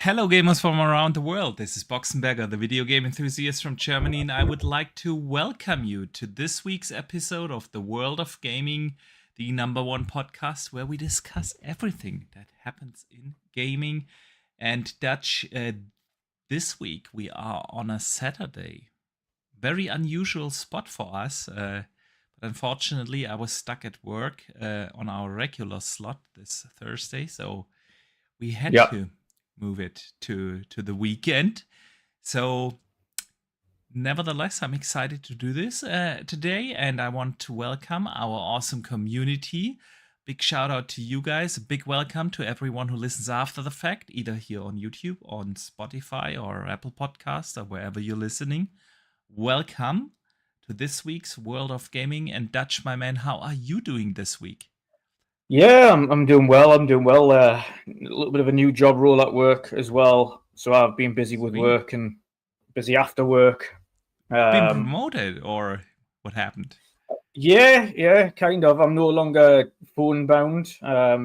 Hello, gamers from around the world. This is Boxenberger, the video game enthusiast from Germany, and I would like to welcome you to this week's episode of The World of Gaming, the #1 podcast where we discuss everything that happens in gaming. And Dutch, this week we are on a Saturday. Very unusual spot for us, but unfortunately I was stuck at work on our regular slot this Thursday, so we had to move it to the weekend. So nevertheless, I'm excited to do this today, and I want to welcome our awesome community. Big shout out to you guys. A big welcome to everyone who listens after the fact, either here on YouTube, on Spotify, or Apple Podcasts, or wherever you're listening. Welcome to this week's World of Gaming. And Dutch, my man, how are you doing this week? Yeah, I'm doing well. A little bit of a new job role at work as well. So I've been busy with work and busy after work. Been promoted, or what happened? Yeah, kind of. I'm no longer phone bound.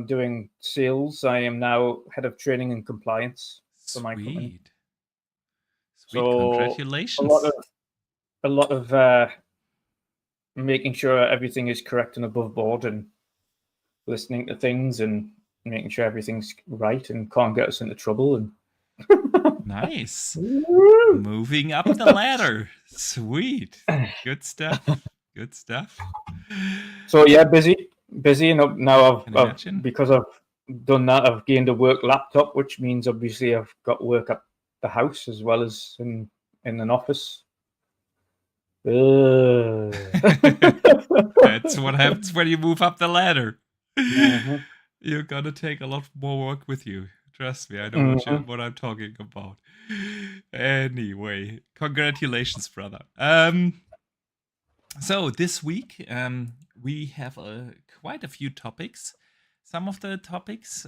Doing sales. I am now head of training and compliance for my company. Sweet, congratulations. A lot of making sure everything is correct and above board, and listening to things and making sure everything's right and can't get us into trouble. And nice. Moving up the ladder. Sweet. Good stuff. Good stuff. So yeah, busy. And now I've because I've done that, I've gained a work laptop, which means obviously I've got work at the house as well as in an office. That's what happens when you move up the ladder. You're gonna take a lot more work with you. Trust me, I know what I'm talking about. Anyway, congratulations, brother. So this week we have quite a few topics. Some of the topics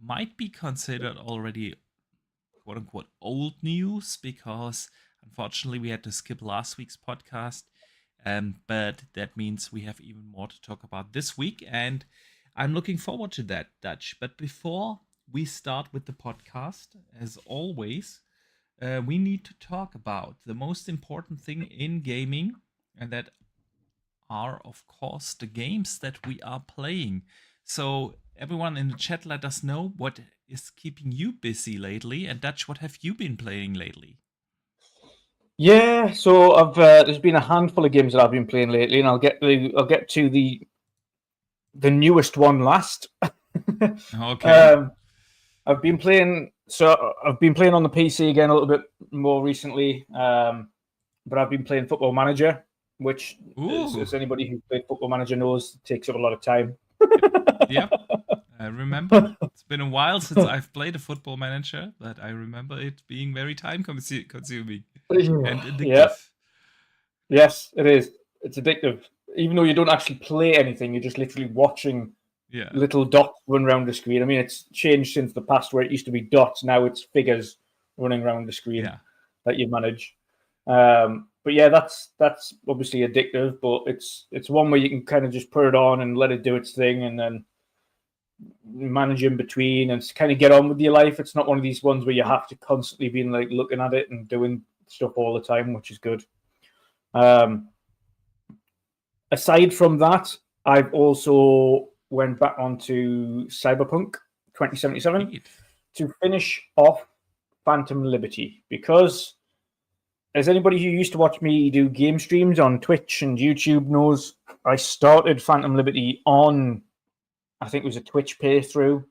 might be considered already quote-unquote old news, because unfortunately we had to skip last week's podcast. But that means we have even more to talk about this week, and I'm looking forward to that, Dutch. But before we start with the podcast, as always, we need to talk about the most important thing in gaming, and that are, of course, the games that we are playing. So everyone in the chat, let us know what is keeping you busy lately. And Dutch, what have you been playing lately? Yeah, so I've there's been a handful of games that I've been playing lately, and I'll get to the newest one last. Okay. I've been playing on the PC again a little bit more recently, but I've been playing Football Manager, which, as anybody who played Football Manager knows, takes up a lot of time. Yep, I remember. It's been a while since I've played a Football Manager, but I remember it being very time consuming and addictive. Yeah. Yes, it is. It's addictive. Even though you don't actually play anything, you're just literally watching little dots run around the screen. I mean, it's changed since the past where it used to be dots. Now it's figures running around the screen that you manage. But yeah, that's obviously addictive, but it's one where you can kind of just put it on and let it do its thing, and then manage in between and kind of get on with your life. It's not one of these ones where you have to constantly be like looking at it and doing stuff all the time, which is good. Aside from that, I've also went back onto Cyberpunk 2077 to finish off Phantom Liberty, because as anybody who used to watch me do game streams on Twitch and YouTube knows, I started Phantom Liberty on, I think it was a Twitch playthrough,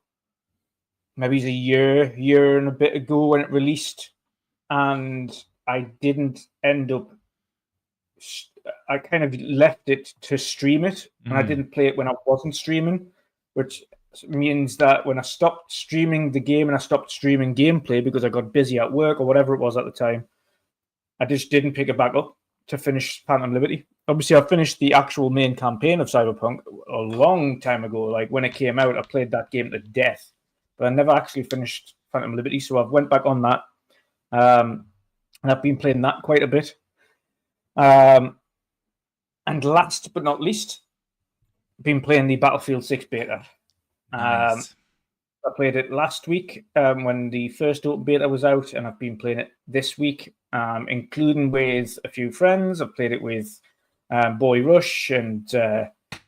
maybe it was a year and a bit ago when it released, and I didn't end up. I kind of left it to stream it, and I didn't play it when I wasn't streaming, which means that when I stopped streaming the game and I stopped streaming gameplay because I got busy at work or whatever it was at the time, I just didn't pick it back up to finish Phantom Liberty. Obviously, I finished the actual main campaign of Cyberpunk a long time ago. Like when it came out, I played that game to death, but I never actually finished Phantom Liberty. So I've went back on that, and I've been playing that quite a bit. And last but not least, been playing the Battlefield 6 beta. Nice. I played it last week when the first open beta was out, and I've been playing it this week, including with a few friends. I've played it with Boy Rush and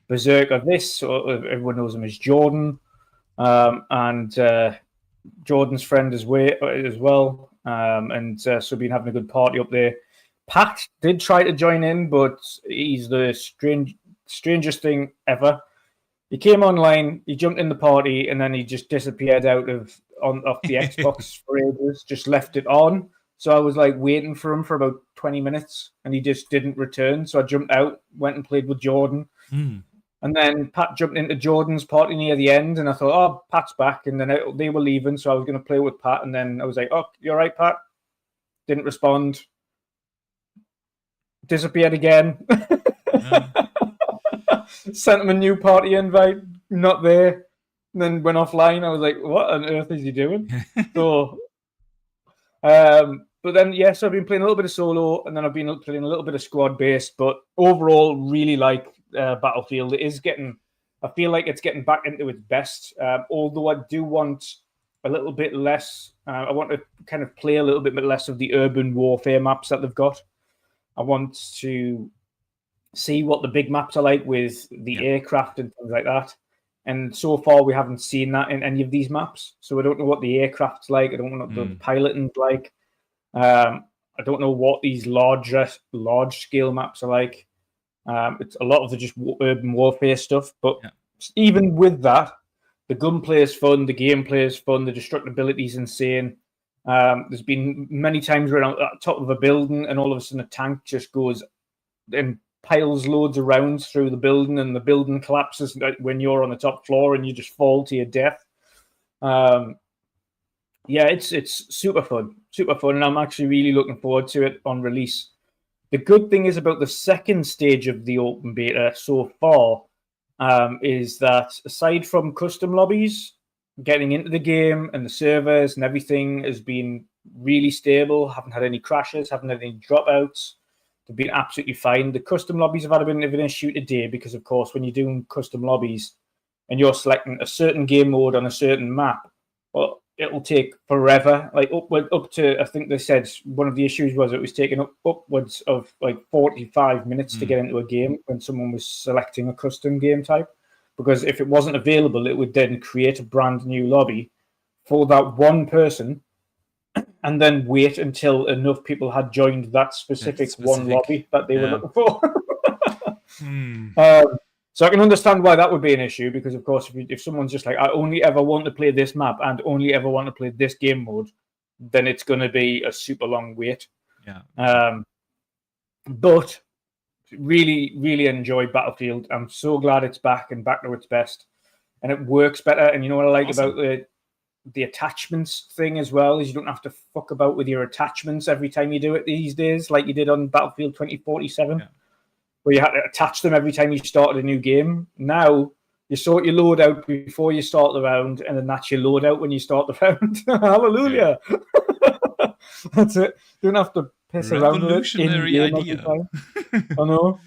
Berserker This, or everyone knows him as Jordan, and Jordan's friend as well. And so we've been having a good party up there. Pat did try to join in, but he's the strangest thing ever. He came online, he jumped in the party, and then he just disappeared off the Xbox for ages, just left it on. So I was like waiting for him for about 20 minutes, and he just didn't return. So I jumped out, went and played with Jordan. And then Pat jumped into Jordan's party near the end, and I thought, oh, Pat's back. And then they were leaving, so I was going to play with Pat. And then I was like, oh, you're right, Pat. Didn't respond. Disappeared again. Sent him a new party invite, not there. And then went offline. I was like, what on earth is he doing? So, but then, yes, I've been playing a little bit of solo, and then I've been playing a little bit of squad-based. But overall, really like Battlefield. I feel like it's getting back into its best. Although I do want a little bit less. I want to kind of play a little bit less of the urban warfare maps that they've got. I want to see what the big maps are like with the aircraft and things like that. And so far, we haven't seen that in any of these maps. So I don't know what the aircraft's like. I don't know what the piloting's like. I don't know what these large-scale maps are like. It's a lot of the just urban warfare stuff. But even with that, the gunplay is fun, the gameplay is fun, the destructibility is insane. There's been many times where I'm at the top of a building and all of a sudden a tank just goes and piles loads of rounds through the building, and the building collapses when you're on the top floor and you just fall to your death. It's super fun, and I'm actually really looking forward to it on release. The good thing is about the second stage of the open beta so far is that aside from custom lobbies, getting into the game and the servers and everything has been really stable. Haven't had any crashes, haven't had any dropouts. They've been absolutely fine. The custom lobbies have had a bit of an issue today because, of course, when you're doing custom lobbies and you're selecting a certain game mode on a certain map, well, it'll take forever. Like up to, I think they said one of the issues was it was taking upwards of like 45 minutes to get into a game when someone was selecting a custom game type. Because if it wasn't available, it would then create a brand new lobby for that one person and then wait until enough people had joined that specific one lobby that they were looking for. So I can understand why that would be an issue, because, of course, if someone's just like, I only ever want to play this map and only ever want to play this game mode, then it's going to be a super long wait. But really, really enjoy Battlefield. I'm so glad it's back and back to its best. And it works better. And you know what I like about the attachments thing as well is you don't have to fuck about with your attachments every time you do it these days, like you did on Battlefield 2047, where you had to attach them every time you started a new game. Now, you sort your loadout before you start the round, and then that's your loadout when you start the round. Hallelujah! That's it. You don't have to piss around with it. Revolutionary idea. I know.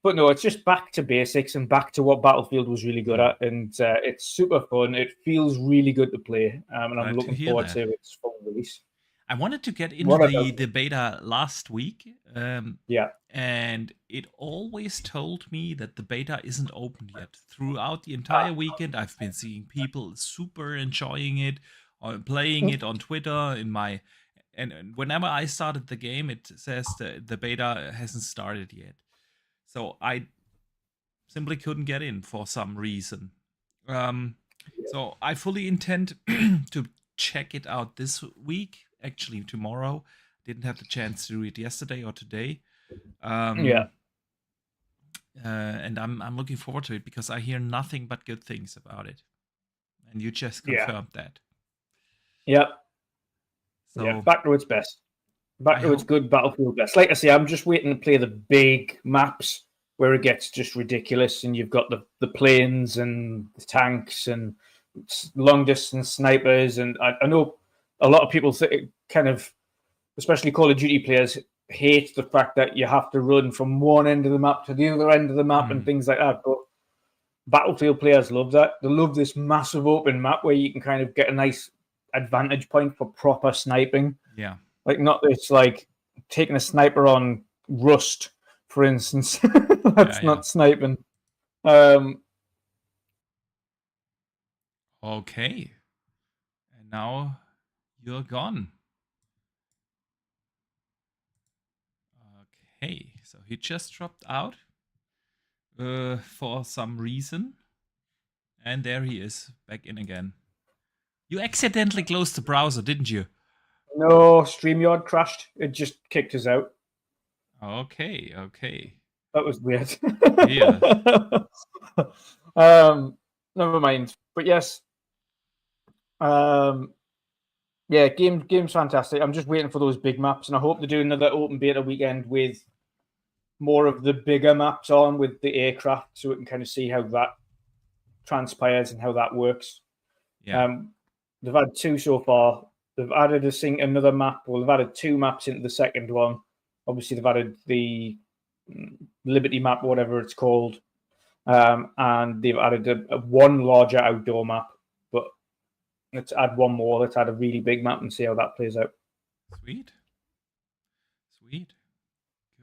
But no, it's just back to basics and back to what Battlefield was really good at, and it's super fun. It feels really good to play, and I'm looking forward to its full release. I wanted to get into the beta last week, and it always told me that the beta isn't open yet. Throughout the entire weekend, I've been seeing people super enjoying it, or playing it on Twitter. And whenever I started the game, it says the beta hasn't started yet. So I simply couldn't get in for some reason. So I fully intend to check it out this week. Actually, tomorrow. Didn't have the chance to do it yesterday or today. And I'm looking forward to it because I hear nothing but good things about it. And you just confirmed that. So back to its best. Back to its good Battlefield best. Like I say, I'm just waiting to play the big maps where it gets just ridiculous and you've got the planes and the tanks and long distance snipers. And I know a lot of people kind of, especially Call of Duty players, hate the fact that you have to run from one end of the map to the other end of the map and things like that. But Battlefield players love that. They love this massive open map where you can kind of get a nice advantage point for proper sniping. Yeah. Like, not this, like, taking a sniper on Rust, for instance. That's not sniping. Okay. And now you're gone. Okay, so he just dropped out for some reason. And there he is, back in again. You accidentally closed the browser, didn't you? No, StreamYard crashed. It just kicked us out. Okay. That was weird. Yeah. Never mind. But yes. Yeah, game's fantastic. I'm just waiting for those big maps, and I hope to do another open beta weekend with more of the bigger maps on with the aircraft, so we can kind of see how that transpires and how that works. Yeah. They've had 2 so far. They've added another map. Well, they've added 2 maps into the second one. Obviously, they've added the Liberty map, whatever it's called, and they've added one larger outdoor map. But let's add one more. Let's add a really big map and see how that plays out. Sweet.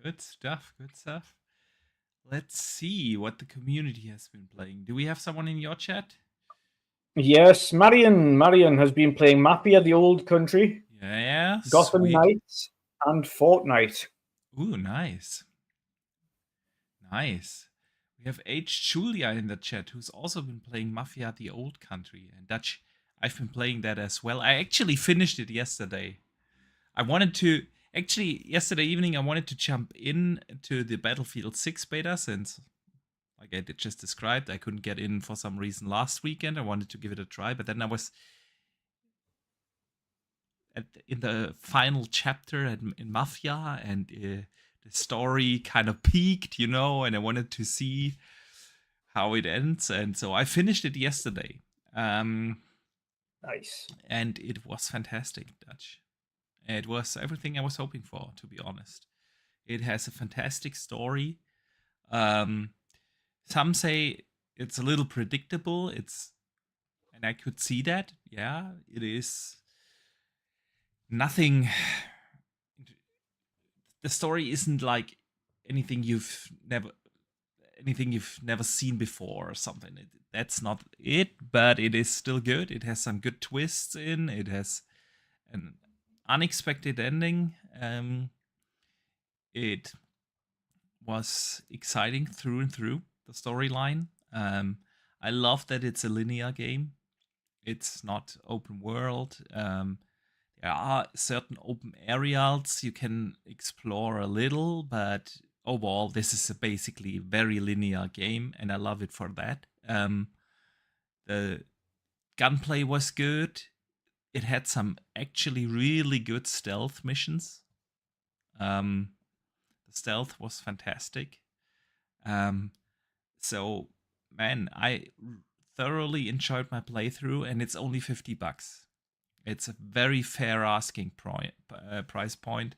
Good stuff. Let's see what the community has been playing. Do we have someone in your chat? Yes, Marion has been playing Mafia: The Old Country. Yeah. Gotham Knights and Fortnite. Ooh, nice. We have H. Julia in the chat, who's also been playing Mafia: The Old Country and Dutch. I've been playing that as well. I actually finished it yesterday. Yesterday evening, I wanted to jump in to the Battlefield 6 beta since, like I just described, I couldn't get in for some reason last weekend. I wanted to give it a try, but then I was in the final chapter in Mafia, and the story kind of peaked, and I wanted to see how it ends, and so I finished it yesterday. Nice. And it was fantastic, Dutch. It was everything I was hoping for, to be honest. It has a fantastic story. Some say it's a little predictable. And I could see that. Yeah, it is nothing. The story isn't like anything you've never seen before or something. That's not it, but it is still good. It has some good twists in. It has an unexpected ending. It was exciting through and through, the storyline. I love that it's a linear game. It's not open world. There are certain open areas you can explore a little, but overall, this is basically a very linear game, and I love it for that. The gunplay was good. It had some actually really good stealth missions. The stealth was fantastic. So, man, I thoroughly enjoyed my playthrough, and it's only $50. It's a very fair asking price point.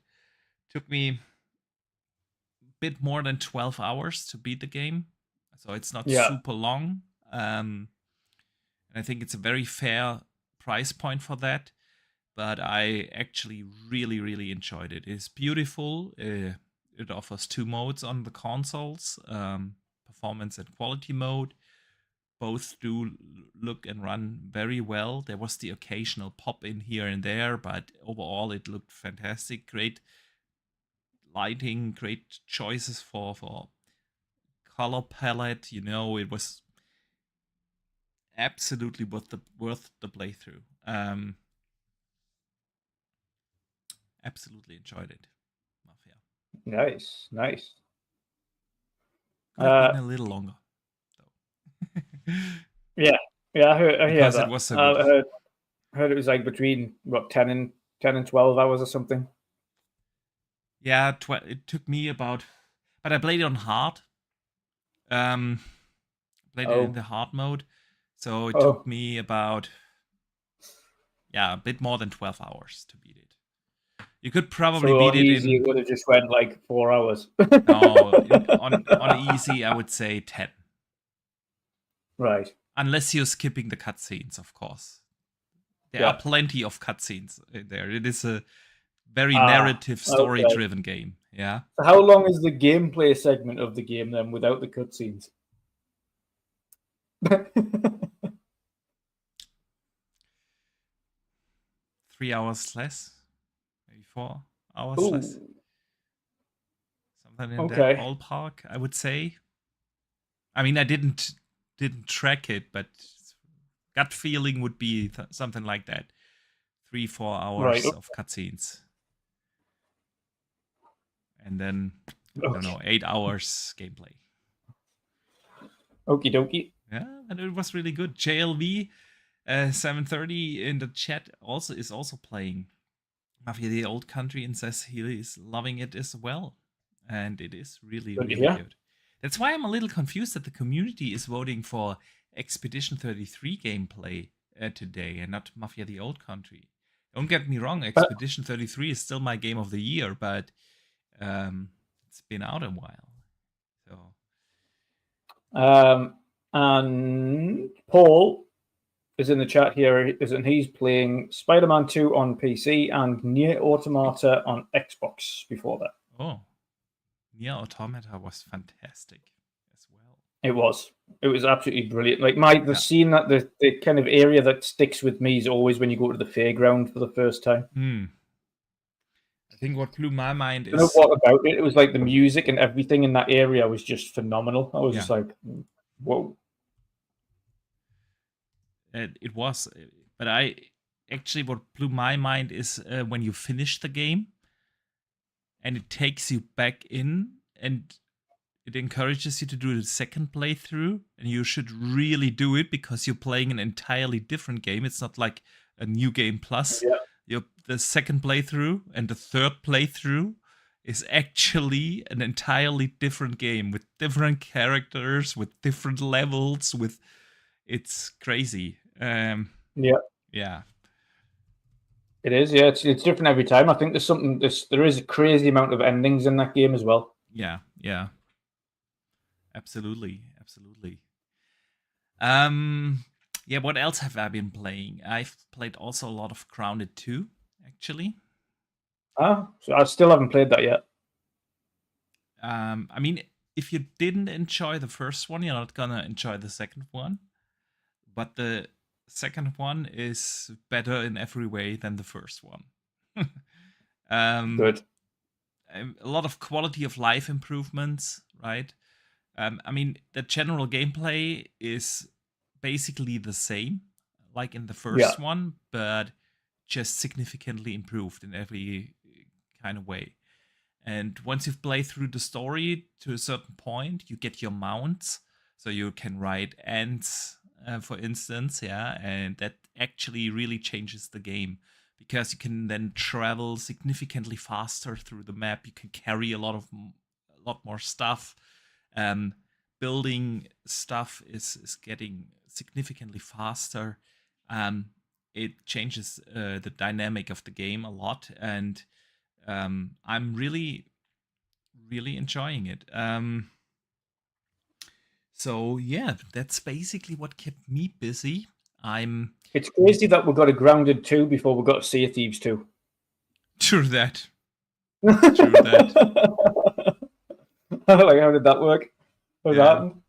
Took me bit more than 12 hours to beat the game, so it's not super long, and I think it's a very fair price point for that, but I actually really enjoyed it. It's beautiful. It offers 2 modes on the consoles, performance and quality mode. Both do look and run very well. There was the occasional pop in here and there, but overall it looked fantastic. Great lighting, great choices for color palette. It was absolutely worth the playthrough. Absolutely enjoyed it. Mafia. Nice. Could have been a little longer, though. yeah, I heard because that. It was so good. I heard it was like between 10 and 12 hours or something. Yeah, it took me about, but I played it on hard. Played it in the hard mode, so it took me about, a bit more than 12 hours to beat it. You could probably beat it easy, it would have just went like 4 hours. No, on easy, I would say 10. Right. Unless you're skipping the cutscenes, of course. There are plenty of cutscenes there. It is a very narrative, story-driven game. Yeah. So how long is the gameplay segment of the game then without the cutscenes? 3 hours less, maybe 4 hours less. Something in that ballpark, I would say. I mean, I didn't track it, but gut feeling would be something like that. 3-4 hours of cutscenes. And then, I don't know, 8 hours gameplay. Okie dokie. Yeah, and it was really good. JLV 730 in the chat is also playing Mafia the Old Country and says he is loving it as well. And it is really good. That's why I'm a little confused that the community is voting for Expedition 33 gameplay today and not Mafia the Old Country. Don't get me wrong, Expedition 33 is still my game of the year, but it's been out a while. So and Paul is in the chat here, and he's playing Spider-Man 2 on PC and Nier Automata on Xbox before that. Oh, Nier Automata was fantastic as well. It was absolutely brilliant. Like the scene that the kind of area that sticks with me is always when you go to the fairground for the first time. I think what blew my mind is... I don't know what about it. It was like the music and everything in that area was just phenomenal. I was just like, whoa. It was. But what blew my mind is when you finish the game and it takes you back in and it encourages you to do the second playthrough, and you should really do it because you're playing an entirely different game. It's not like a new game plus. The second playthrough and the third playthrough is actually an entirely different game with different characters, with different levels, it's crazy. Yeah. It is, it's different every time. I think there is a crazy amount of endings in that game as well. Yeah. Absolutely. What else have I been playing? I've played also a lot of Grounded 2, actually. So I still haven't played that yet. I mean, if you didn't enjoy the first one, you're not gonna enjoy the second one. But the second one is better in every way than the first one. Good. A lot of quality of life improvements, right? I mean, the general gameplay is basically the same, like in the first one, but just significantly improved in every kind of way. And once you've played through the story to a certain point, you get your mounts, so you can ride ants, for instance, and that actually really changes the game because you can then travel significantly faster through the map. You can carry a lot more stuff. Building stuff is getting significantly faster. It changes the dynamic of the game a lot, and I'm really enjoying it. So that's basically what kept me busy. It's crazy that we got a Grounded 2 before we got a Sea of Thieves 2. True that. Like, how did that work? What happened?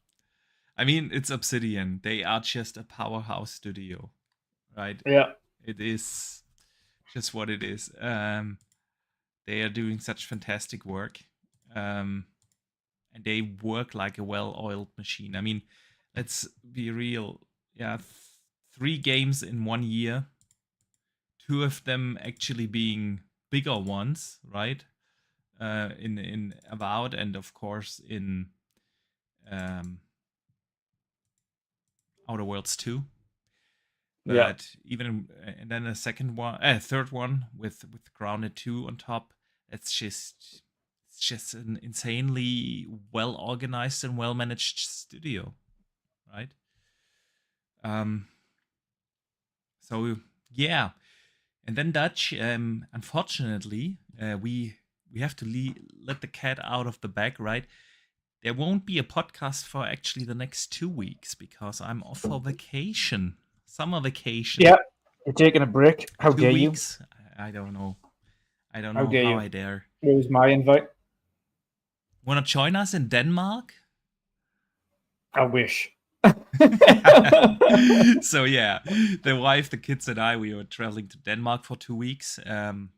I mean, it's Obsidian. They are just a powerhouse studio, right? Yeah. It is just what it is. They are doing such fantastic work. And they work like a well-oiled machine. I mean, let's be real. 3 games in 1 year. 2 of them actually being bigger ones, right? In Avowed and of course in Outer Worlds 2. But even and then a third one with Grounded 2 on top. It's just an insanely well organized and well managed studio, right? So yeah, and then Dutch. Unfortunately, we have to let the cat out of the bag, right? there won't be a podcast for actually the next 2 weeks because I'm off for vacation, summer vacation. Yeah, you're taking a break. How 2 dare weeks? I don't know. I don't know dare how you? I dare. Where was my invite? Want to join us in Denmark? I wish. So yeah, the wife, the kids, and I, we are traveling to Denmark for 2 weeks,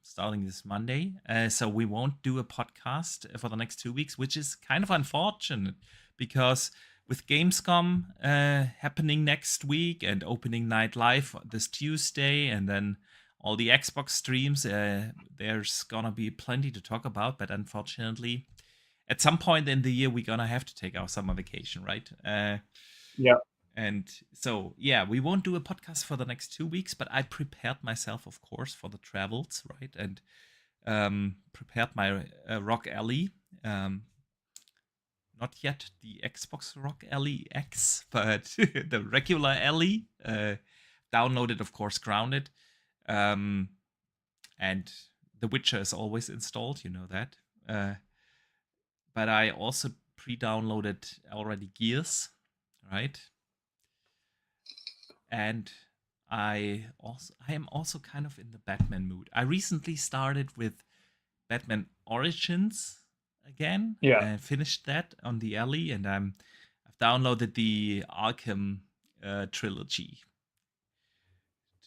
starting this Monday. So we won't do a podcast for the next 2 weeks, which is kind of unfortunate because with Gamescom happening next week and opening night live this Tuesday, and then all the Xbox streams, there's gonna be plenty to talk about. But unfortunately, at some point in the year, we're gonna have to take our summer vacation, right? Yeah. And so, yeah, we won't do a podcast for the next 2 weeks, but I prepared myself, of course, for the travels, right? And prepared my Rock Alley. Not yet the Xbox Rock Alley X, but the regular Alley. Downloaded, of course, Grounded. And The Witcher is always installed, you know that. But I also pre-downloaded already Gears, right? And I am also kind of in the Batman mood. I recently started with Batman Origins again. Yeah. And finished that on the Alley, and I've downloaded the Arkham trilogy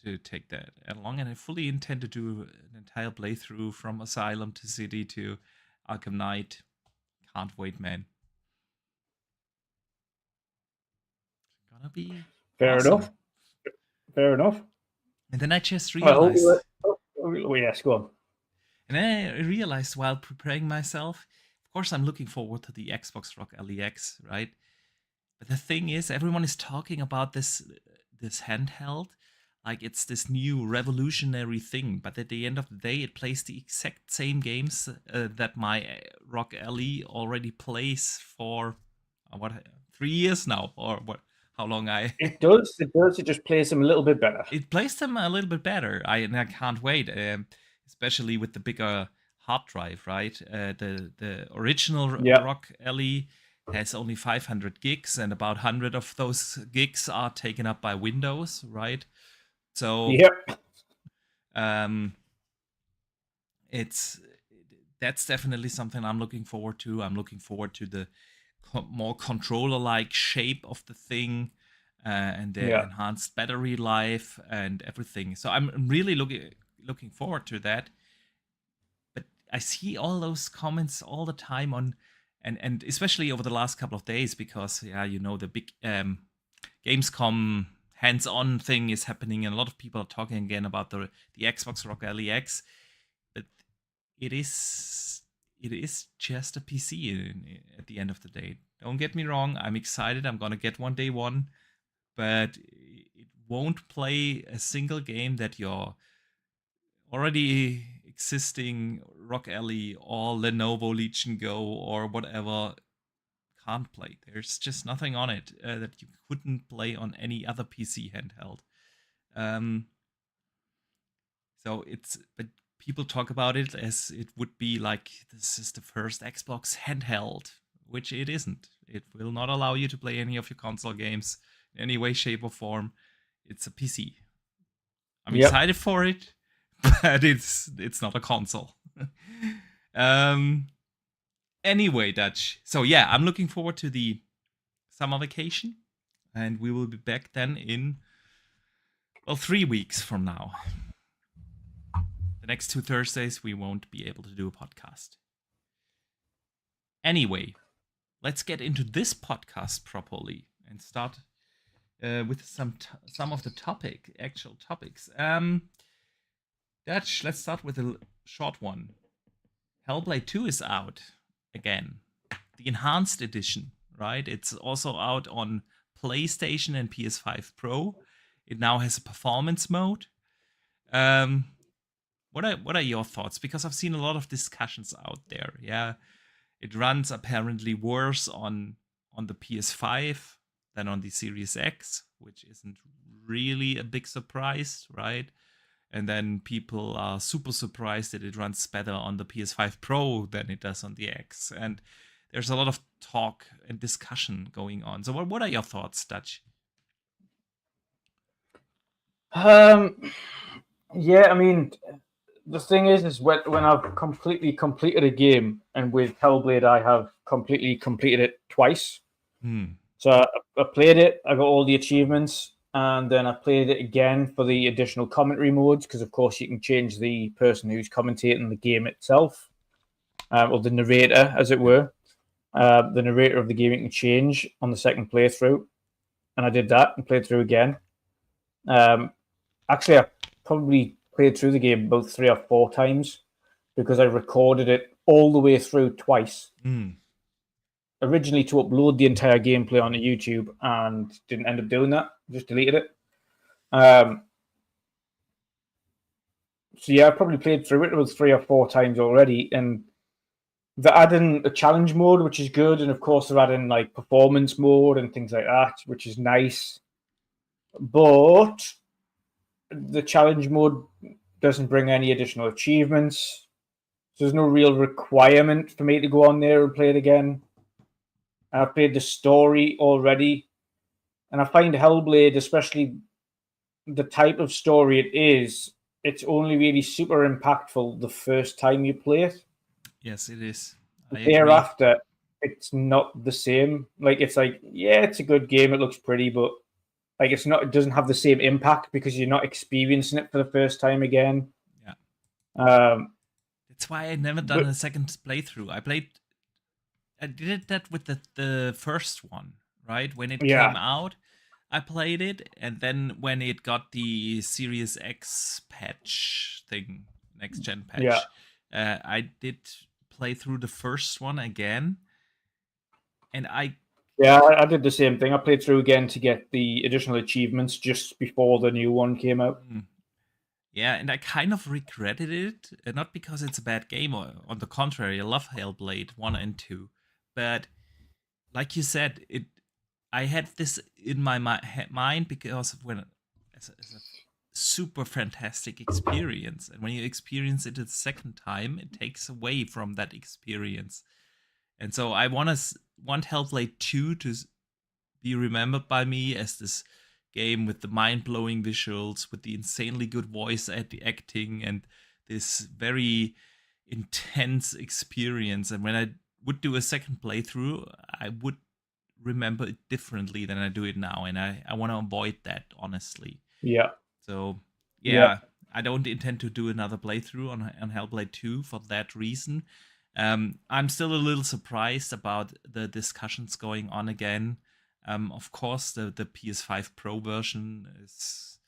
to take that along, and I fully intend to do an entire playthrough from Asylum to City to Arkham Knight. Can't wait, man. It's gonna be Fair awesome. enough. Fair enough. And then I just realized. Yes, go on. And then I realized while preparing myself, of course, I'm looking forward to the Xbox Rock LEX, right? But the thing is, everyone is talking about this handheld like it's this new revolutionary thing. But at the end of the day, it plays the exact same games that my Rock LE already plays for 3 years now, or what? How long It does. It just plays them a little bit better. It plays them a little bit better. I can't wait, especially with the bigger hard drive, right? The original Rock LE has only 500 gigs, and about 100 of those gigs are taken up by Windows, right? So that's definitely something I'm looking forward to. I'm looking forward to the more controller-like shape of the thing. And the enhanced battery life and everything. So I'm really looking forward to that. But I see all those comments all the time on, and especially over the last couple of days, because the big Gamescom hands-on thing is happening, and a lot of people are talking again about the Xbox Rock LEX. But it is just a PC at the end of the day. Don't get me wrong. I'm excited. I'm gonna get one day one. But it won't play a single game that your already existing Rock LE or Lenovo Legion Go or whatever can't play. There's just nothing on it that you couldn't play on any other PC handheld. But people talk about it as it would be like this is the first Xbox handheld, which it isn't. It will not allow you to play any of your console games any way, shape, or form. It's a PC. I'm excited for it, but it's not a console. Anyway, Dutch. So yeah, I'm looking forward to the summer vacation, and we will be back then in 3 weeks from now. The next 2 Thursdays we won't be able to do a podcast. Anyway, let's get into this podcast properly and start with some of the actual topics. Dutch, let's start with a short one. Hellblade 2 is out again. The enhanced edition, right? It's also out on PlayStation and PS5 Pro. It now has a performance mode. What are your thoughts? Because I've seen a lot of discussions out there. Yeah, it runs apparently worse on the PS5 than on the Series X, which isn't really a big surprise, right? And then people are super surprised that it runs better on the PS5 Pro than it does on the X. And there's a lot of talk and discussion going on. So what are your thoughts, Dutch? Yeah, I mean, the thing is when I've completely completed a game, and with Hellblade, I have completely completed it twice. So I played it, I got all the achievements, and then I played it again for the additional commentary modes, because of course you can change the person who's commentating the game itself, or the narrator, as it were. The narrator of the game you can change on the second playthrough, and I did that and played through again. Actually, I probably played through the game about 3 or 4 times, because I recorded it all the way through twice. Originally to upload the entire gameplay onto YouTube, and didn't end up doing that. Just deleted it. So yeah, I probably played through it about 3 or 4 times already, and they're adding a challenge mode, which is good, and of course they're adding like performance mode and things like that, which is nice. But the challenge mode doesn't bring any additional achievements, so there's no real requirement for me to go on there and play it again. I've played the story already, and I find Hellblade, especially the type of story it is, it's only really super impactful the first time you play it. Yes, it is. Thereafter, it's not the same. Like, it's like, yeah, it's a good game, it looks pretty, but like it's not. It doesn't have the same impact because you're not experiencing it for the first time again. Yeah. That's why I never done a second playthrough. I did that with the first one, right? When it came out, I played it, and then when it got the Series X patch thing, next gen patch, I did play through the first one again, and I did the same thing. I played through again to get the additional achievements just before the new one came out. Yeah, and I kind of regretted it, not because it's a bad game, or on the contrary, I love Hellblade 1 and 2. But like you said, I had this in my mind because of it's a super fantastic experience, and when you experience it a second time, it takes away from that experience. And so I want Hellblade 2 to be remembered by me as this game with the mind-blowing visuals, with the insanely good voice acting, and this very intense experience. And when I would do a second playthrough, I would remember it differently than I do it now, and I want to avoid that, honestly. Yeah. So yeah, I don't intend to do another playthrough on Hellblade 2 for that reason. I'm still a little surprised about the discussions going on again. Of course, the PS5 Pro version is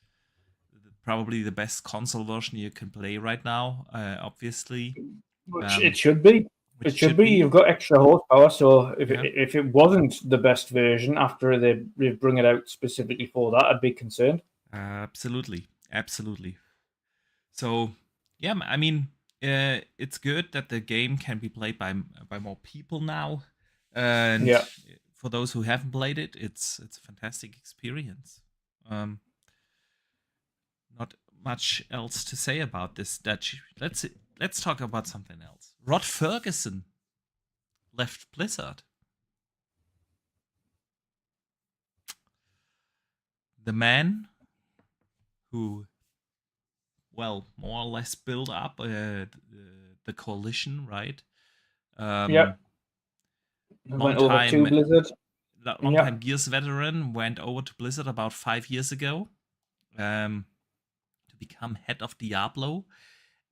probably the best console version you can play right now, obviously. Which it should be. It should be. You've got extra horsepower, so if it wasn't the best version after they bring it out specifically for that, I'd be concerned. Absolutely. So, yeah, I mean, it's good that the game can be played by more people now. And for those who haven't played it, it's a fantastic experience. Not much else to say about this. Let's talk about something else. Rod Fergusson left Blizzard. The man who, well, more or less built up the coalition, right? Went over to Blizzard. Long-time Gears veteran, went over to Blizzard about 5 years ago to become head of Diablo,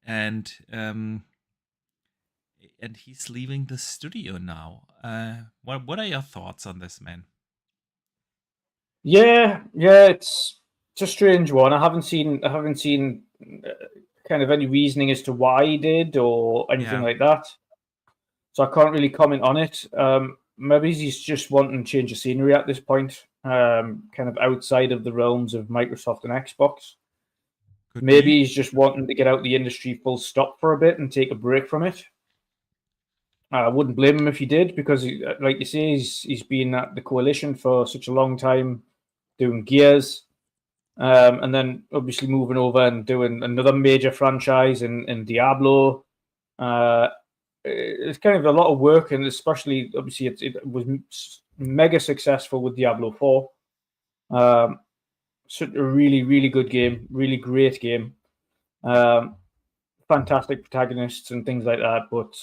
and he's leaving the studio now. What are your thoughts on this, man? Yeah, it's a strange one. I haven't seen kind of any reasoning as to why he did or anything like that, so I can't really comment on it. Maybe he's just wanting to change the scenery at this point, kind of outside of the realms of Microsoft and Xbox. Maybe he's just wanting to get out the industry full stop for a bit and take a break from it. I wouldn't blame him if he did, because, like you say, he's been at the coalition for such a long time, doing Gears, and then obviously moving over and doing another major franchise in Diablo. it's kind of a lot of work, and especially obviously it was mega successful with Diablo 4. Such a really, really good game, really great game. Fantastic protagonists and things like that. But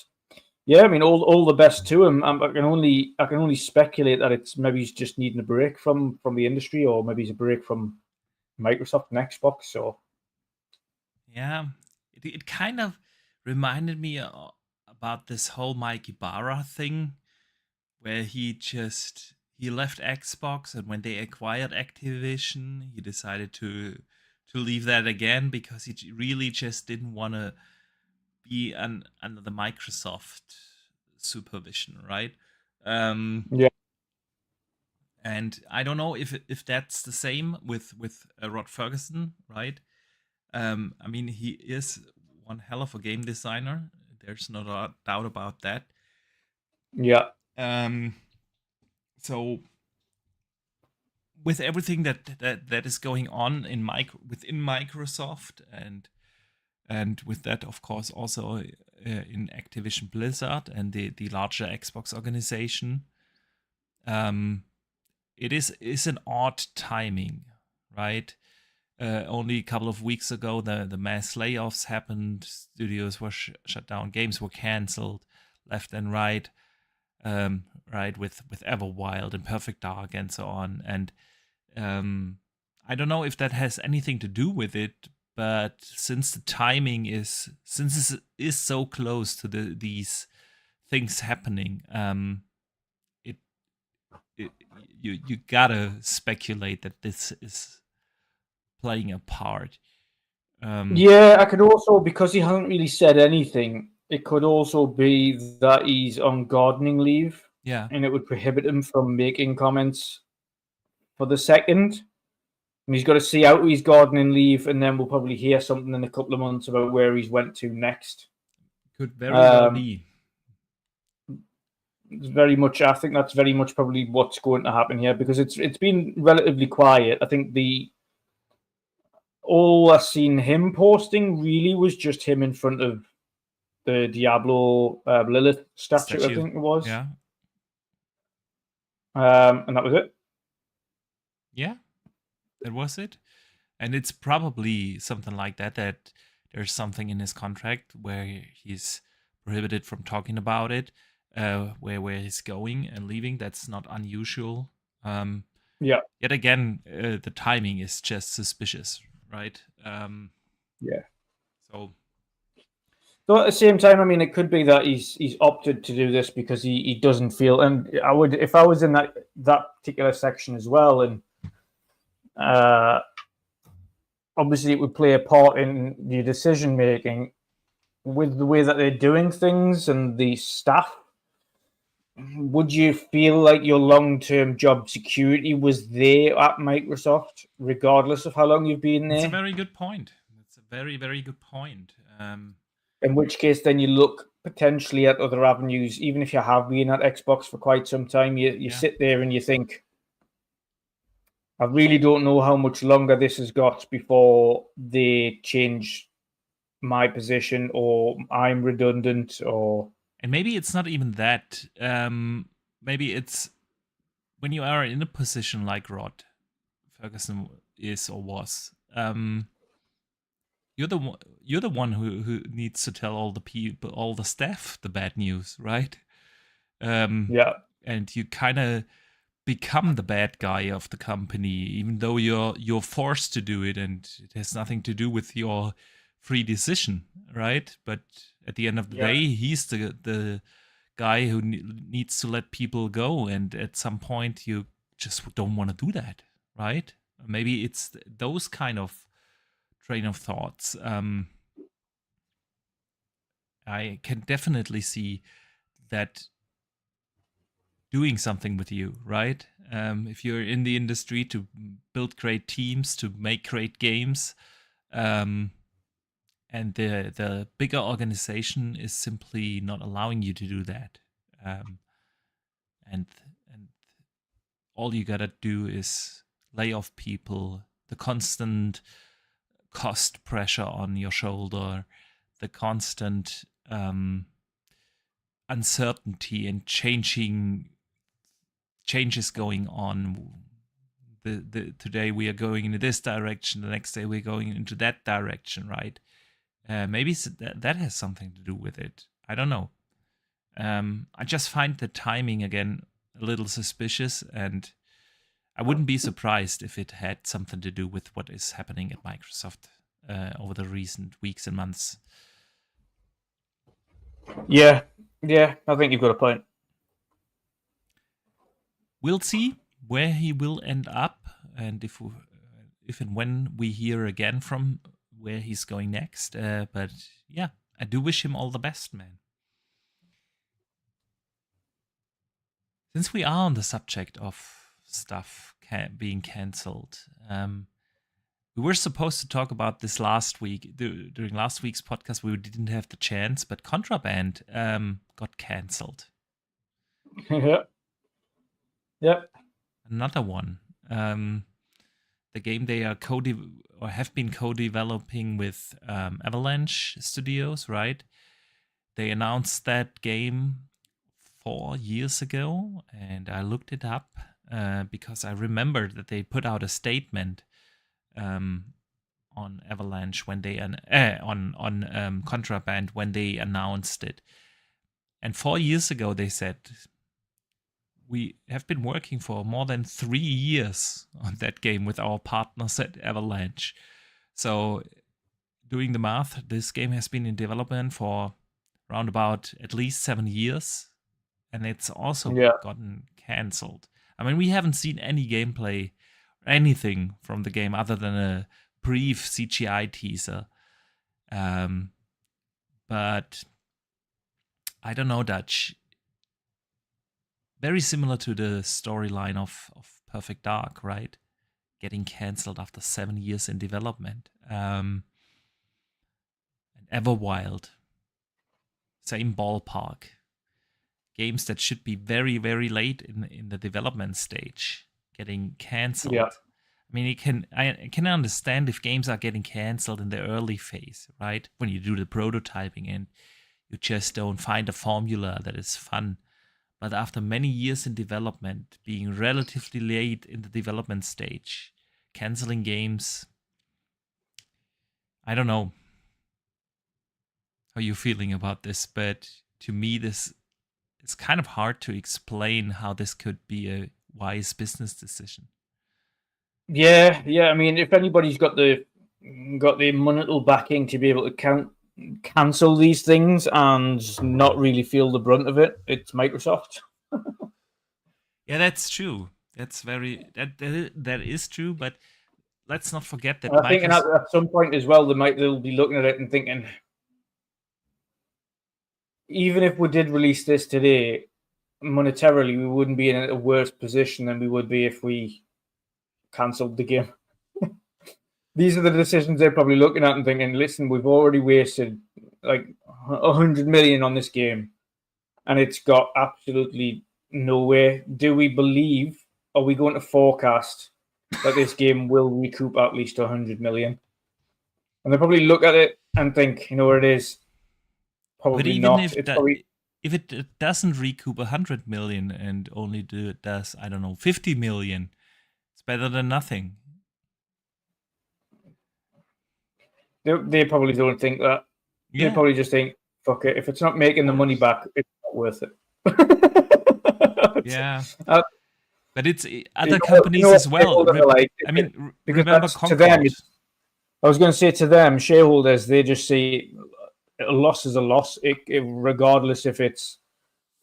yeah, I mean, all the best to him. I can only speculate that it's maybe he's just needing a break from the industry, or maybe he's a break from Microsoft and Xbox. So yeah, it kind of reminded me about this whole Mike Ibarra thing, where he left Xbox, and when they acquired Activision, he decided to leave that again because he really just didn't want to be under the Microsoft supervision, right? yeah, And I don't know if that's the same with Rod Fergusson, right? I mean, he is one hell of a game designer. There's no doubt about that. yeah. So with everything that is going on within Microsoft, and with that, of course, also in Activision Blizzard and the larger Xbox organization, it is an odd timing, right? Only a couple of weeks ago, the mass layoffs happened. Studios were shut down. Games were canceled left and right. Right, with Everwild and Perfect Dark and so on. And I don't know if that has anything to do with it, but since the timing is so close to these things happening, you gotta speculate that this is playing a part. Yeah, I could also, because he hasn't really said anything, it could also be that he's on gardening leave. Yeah. And it would prohibit him from making comments for the second. And he's got to see out his gardening leave, and then we'll probably hear something in a couple of months about where he's went to next. Could very well be. It's very much, I think that's very much probably what's going to happen here, because it's been relatively quiet. I think all I've seen him posting really was just him in front of the Diablo Lilith statue, I think it was. Yeah. And that was it. Yeah, that was it. And it's probably something like that there's something in his contract where he's prohibited from talking about it, where he's going and leaving. That's not unusual. Yeah. Yet again, the timing is just suspicious, right? Yeah. So at the same time, I mean, it could be that he's opted to do this because he doesn't feel. And I would, if I was in that particular section as well, and obviously it would play a part in your decision making with the way that they're doing things and the staff. Would you feel like your long-term job security was there at Microsoft, regardless of how long you've been there? That's a very good point. That's a very, very good point. In which case, then you look potentially at other avenues. Even if you have been at Xbox for quite some time, you sit there and you think, I really don't know how much longer this has got before they change my position, or I'm redundant, or... And maybe it's not even that. Maybe it's when you are in a position like Rod Fergusson is or was. You're the one who needs to tell all the people, all the staff, the bad news, right? Yeah. And you kind of become the bad guy of the company, even though you're forced to do it, and it has nothing to do with your free decision, right? But at the end of the day, he's the guy who needs to let people go, and at some point you just don't want to do that, right? Maybe it's those kind of train of thoughts. I can definitely see that doing something with you, right? If you're in the industry to build great teams, to make great games, and the bigger organization is simply not allowing you to do that, and all you gotta do is lay off people, the constant cost pressure on your shoulder, the constant uncertainty and changes going on. Today we are going in this direction, the next day we're going into that direction, right? Maybe that has something to do with it. I don't know. I just find the timing again a little suspicious, and I wouldn't be surprised if it had something to do with what is happening at Microsoft over the recent weeks and months. Yeah, I think you've got a point. We'll see where he will end up, and if and when we hear again from where he's going next. But yeah, I do wish him all the best, man. Since we are on the subject of stuff being cancelled, we were supposed to talk about this last week. During last week's podcast, we didn't have the chance, but Contraband got cancelled. Yep. Another one. The game they are have been co-developing with Avalanche Studios, right? They announced that game 4 years ago, and I looked it up because I remembered that they put out a statement on Avalanche when they on Contraband when they announced it. And 4 years ago they said, we have been working for more than 3 years on that game with our partners at Avalanche. So doing the math, this game has been in development for around about at least 7 years, and it's also gotten cancelled. I mean, we haven't seen any gameplay or anything from the game other than a brief CGI teaser. But I don't know, Dutch. Very similar to the storyline of Perfect Dark, right? Getting cancelled after 7 years in development. And Everwild, same ballpark. Games that should be very, very late in the development stage, getting cancelled. Yeah. I mean, I can understand if games are getting cancelled in the early phase, right? When you do the prototyping and you just don't find a formula that is fun. But after many years in development, being relatively late in the development stage, canceling games, I don't know how you're feeling about this, but to me, this is kind of hard to explain how this could be a wise business decision. Yeah. I mean, if anybody's got the monetary backing to be able to cancel these things and not really feel the brunt of it, it's Microsoft. Yeah, that's true. That's that is true. But let's not forget that I think at some point as well, they'll be looking at it and thinking, even if we did release this today, monetarily, we wouldn't be in a worse position than we would be if we cancelled the game. These are the decisions they're probably looking at and thinking, listen, we've already wasted like 100 million on this game and it's got absolutely nowhere. Do we believe, are we going to forecast that this game will recoup at least 100 million? And they probably look at it and think, you know where it is? Probably but even not. If it doesn't recoup 100 million and only does, I don't know, 50 million, it's better than nothing. They probably don't think that. Yeah. They probably just think, fuck it. If it's not making the money back, it's not worth it. Yeah. But it's other companies as well. I mean, remember to them, I was going to say to them, shareholders, they just see a loss is a loss, regardless if it's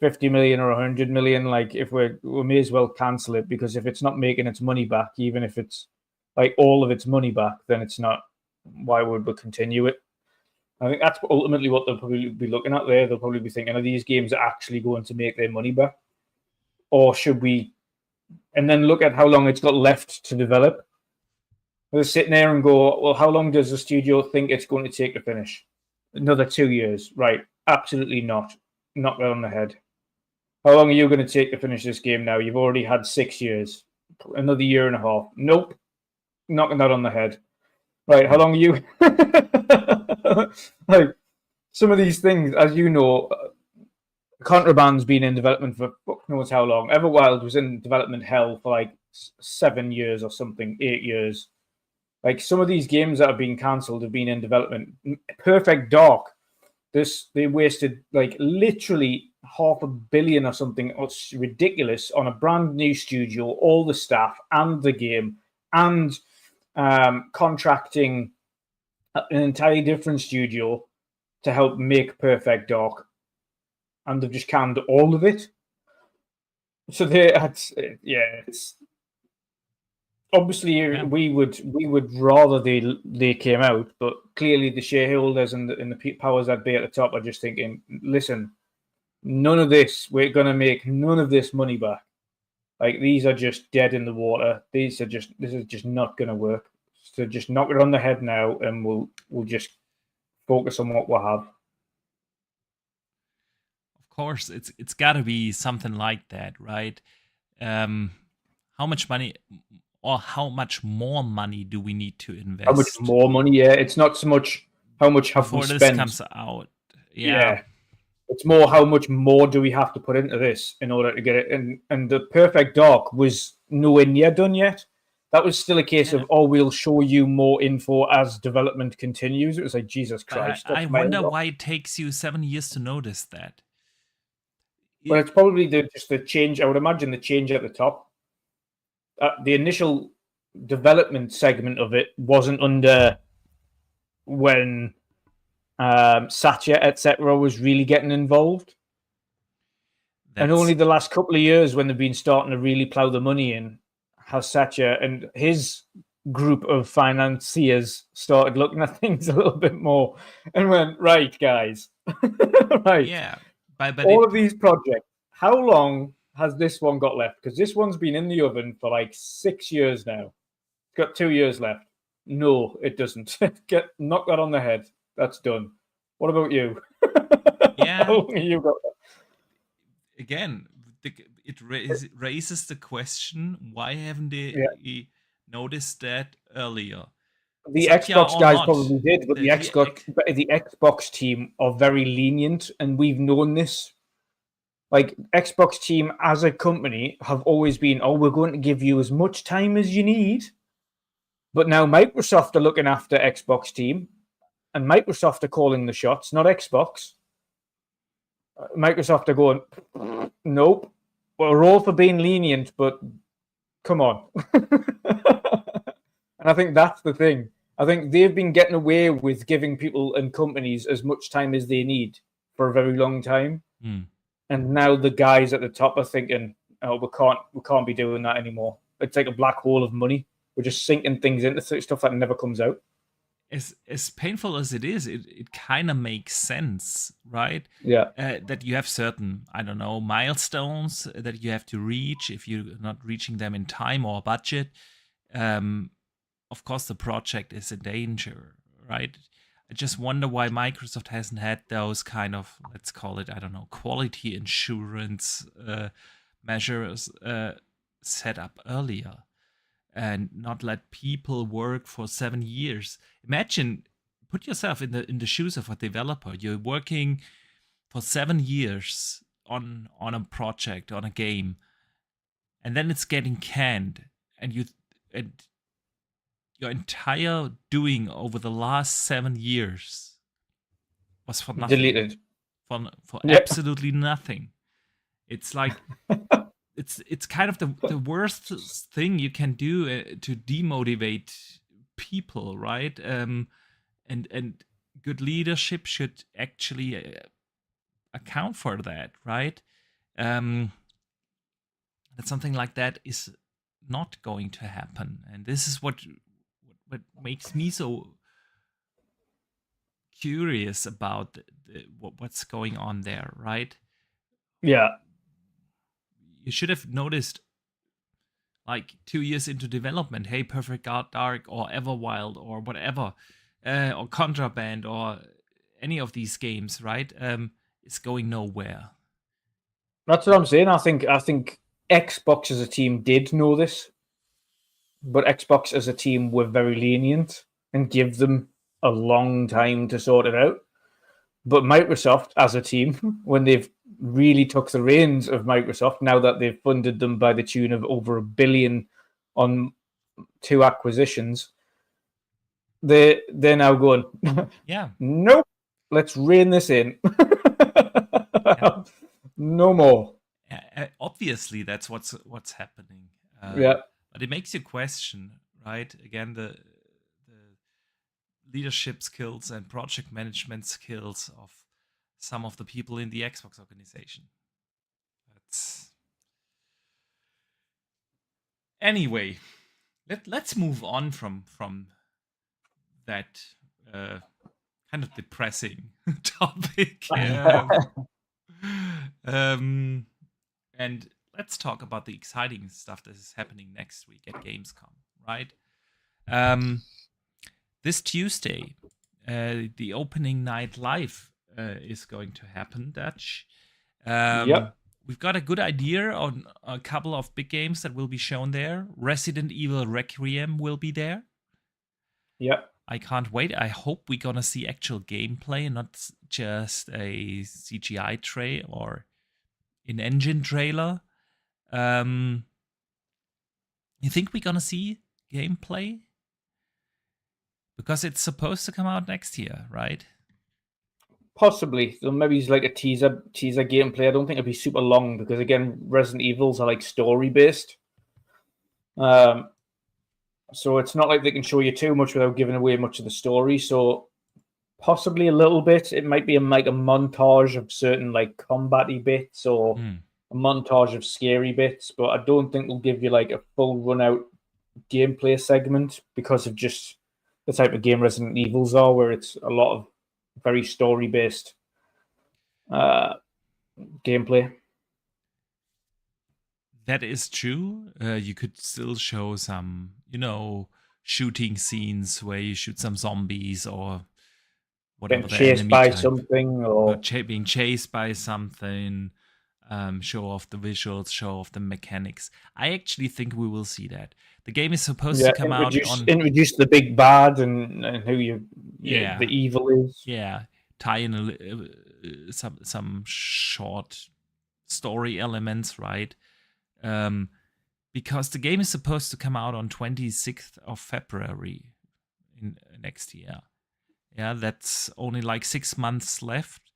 50 million or 100 million. Like, if we may as well cancel it, because if it's not making its money back, even if it's like all of its money back, then it's not. Why would we continue it? I think that's ultimately what they'll probably be looking at there. They'll probably be thinking, are these games actually going to make their money back? Or should we... And then look at how long it's got left to develop. They're sitting there and go, well, how long does the studio think it's going to take to finish? Another 2 years. Right. Absolutely not. Knock that on the head. How long are you going to take to finish this game now? You've already had 6 years. Another year and a half. Nope. Knocking that on the head. Right, how long are you? Like, some of these things, as you know, Contraband's been in development for fuck knows how long. Everwild was in development hell for like 7 years or something, 8 years. Like some of these games that have been cancelled have been in development. Perfect Dark, they wasted like literally $500 million or something. It's ridiculous on a brand new studio, all the staff and the game, and contracting an entirely different studio to help make Perfect Dark, and they've just canned all of it. So it's obviously we would rather they came out, but clearly the shareholders and the powers that be at the top are just thinking, listen, we're going to make none of this money back. Like, these are just dead in the water. This is just not going to work. So just knock it on the head now, and we'll just focus on what we'll have. Of course, it's got to be something like that, right? How much money or how much more money do we need to invest? How much more money? Yeah, it's not so much how much have we spent. Before this comes out. Yeah. It's more how much more do we have to put into this in order to get it. And the Perfect Dark was nowhere near done yet. That was still a case of, we'll show you more info as development continues. It was like, Jesus Christ. I wonder why it takes you 7 years to notice that. Well, it's probably just the change. I would imagine the change at the top. The initial development segment of it wasn't under when Satya, etc., was really getting involved. And only the last couple of years, when they've been starting to really plow the money in, has Satya and his group of financiers started looking at things a little bit more and went, right, guys. Right. Yeah. All of these projects, how long has this one got left? Because this one's been in the oven for like 6 years now. It's got 2 years left. No, it doesn't. Knock that on the head. That's done. What about you? Yeah. How long have you got left? Again, it raises the question, why haven't they noticed that earlier? The Xbox guys probably did, but the Xbox team are very lenient, and we've known this. Like, Xbox team as a company have always been, we're going to give you as much time as you need. But now Microsoft are looking after Xbox team, and Microsoft are calling the shots, not Xbox. Microsoft are going, nope, we're all for being lenient, but come on. And I think that's the thing. I think they've been getting away with giving people and companies as much time as they need for a very long time. And now the guys at the top are thinking, we can't be doing that anymore. It's like a black hole of money. We're just sinking things into stuff that never comes out. As painful as it is, it kind of makes sense, right? Yeah. That you have certain, milestones that you have to reach. If you're not reaching them in time or budget, of course the project is in danger, right? I just wonder why Microsoft hasn't had those kind of, let's call it, quality insurance measures set up earlier, and not let people work for 7 years. Imagine, put yourself in the shoes of a developer. You're working for 7 years on a project, on a game, and then it's getting canned, and your entire doing over the last 7 years was for nothing. Deleted. For absolutely nothing. It's like it's kind of the worst thing you can do to demotivate people, right? And good leadership should actually account for that, right? That something like that is not going to happen, and this is what makes me so curious about what's going on there, right? Yeah. You should have noticed, like 2 years into development, hey, Perfect Dark or Everwild or whatever, or Contraband or any of these games, right? It's going nowhere. That's what I'm saying. I think Xbox as a team did know this, but Xbox as a team were very lenient and give them a long time to sort it out. But Microsoft, as a team, when they've really took the reins of Microsoft, now that they've funded them by the tune of over $1 billion on 2 acquisitions, they're now going, Yeah. Nope, let's rein this in. Yeah. No more. Obviously, that's what's happening. Yeah. But it makes you question, right? Again, the leadership skills and project management skills of some of the people in the Xbox organization. Anyway, let's move on from that kind of depressing topic. And let's talk about the exciting stuff that is happening next week at Gamescom, right? This Tuesday, the opening night live is going to happen, Dutch. Yep. We've got a good idea on a couple of big games that will be shown there. Resident Evil Requiem will be there. Yep. I can't wait. I hope we're going to see actual gameplay, not just a CGI tray or in-engine trailer. You think we're going to see gameplay? Because it's supposed to come out next year, right? Possibly. So maybe it's like a teaser gameplay. I don't think it'll be super long because, again, Resident Evils are like story-based. So it's not like they can show you too much without giving away much of the story. So possibly a little bit. It might be like a montage of certain like combat-y bits or a montage of scary bits. But I don't think they'll give you like a full run-out gameplay segment because of just the type of game Resident Evils are, where it's a lot of very story-based gameplay. That is true. You could still show some, shooting scenes where you shoot some zombies or whatever. Chased by something or being chased by something. Show off the visuals, show off the mechanics. I actually think we will see that. The game is supposed to come out on... Introduce the big bad and who the evil is. Yeah, tie in some short story elements, right? Because the game is supposed to come out on 26th of February in next year. Yeah, that's only like 6 months left.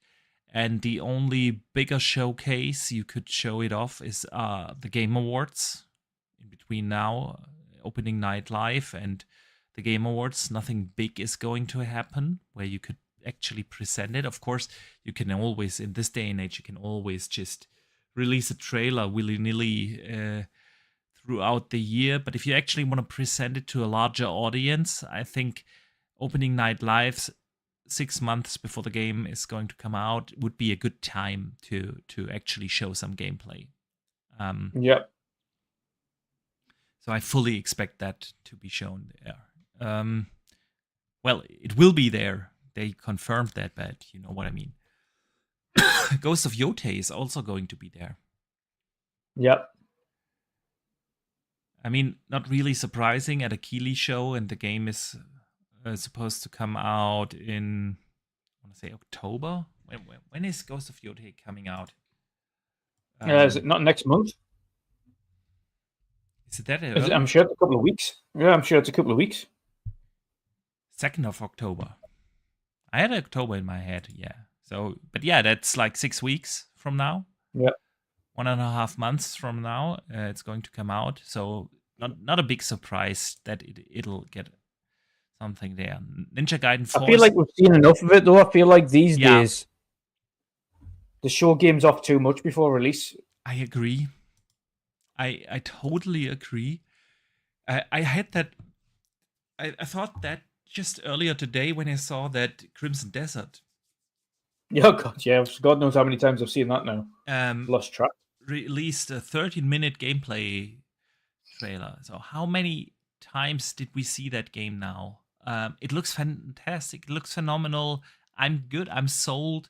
And the only bigger showcase you could show it off is the Game Awards. In between now, opening night live and the Game Awards, nothing big is going to happen where you could actually present it. Of course, you can always, in this day and age, you can always just release a trailer willy-nilly throughout the year. But if you actually want to present it to a larger audience, I think opening night lives 6 months before the game is going to come out would be a good time to actually show some gameplay. Yep. So I fully expect that to be shown there. Well, it will be there. They confirmed that, but you know what I mean. Ghost of Yotei is also going to be there. Yep. I mean, not really surprising at a Keighley show, and the game is supposed to come out in, I want to say October. When is Ghost of Yotei coming out? Is it not next month? Is it that early? I'm sure it's a couple of weeks. Yeah, I'm sure it's a couple of weeks. 2nd of October. I had October in my head, yeah. So, but yeah, that's like 6 weeks from now. Yeah. 1.5 months from now, it's going to come out. So not a big surprise that it'll get something there. Ninja Gaiden 4. I feel like we've seen enough of it, though. I feel like these days the show games off too much before release. I agree. I totally agree. I had that. I thought that just earlier today when I saw that Crimson Desert. Oh God, yeah. God knows how many times I've seen that now. Lost track. Released a 13-minute gameplay trailer. So how many times did we see that game now? It looks fantastic. It looks phenomenal. I'm good. I'm sold.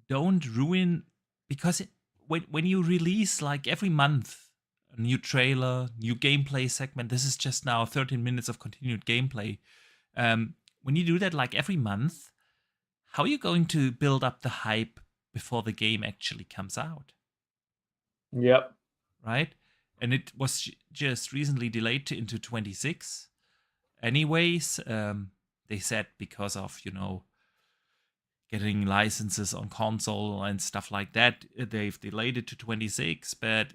Don't ruin, because when you release like every month a new trailer, new gameplay segment, this is just now 13 minutes of continued gameplay. When you do that like every month, how are you going to build up the hype before the game actually comes out? Yep. Right? And it was just recently delayed into 26. Anyways, they said because of, getting licenses on console and stuff like that, they've delayed it to 26, but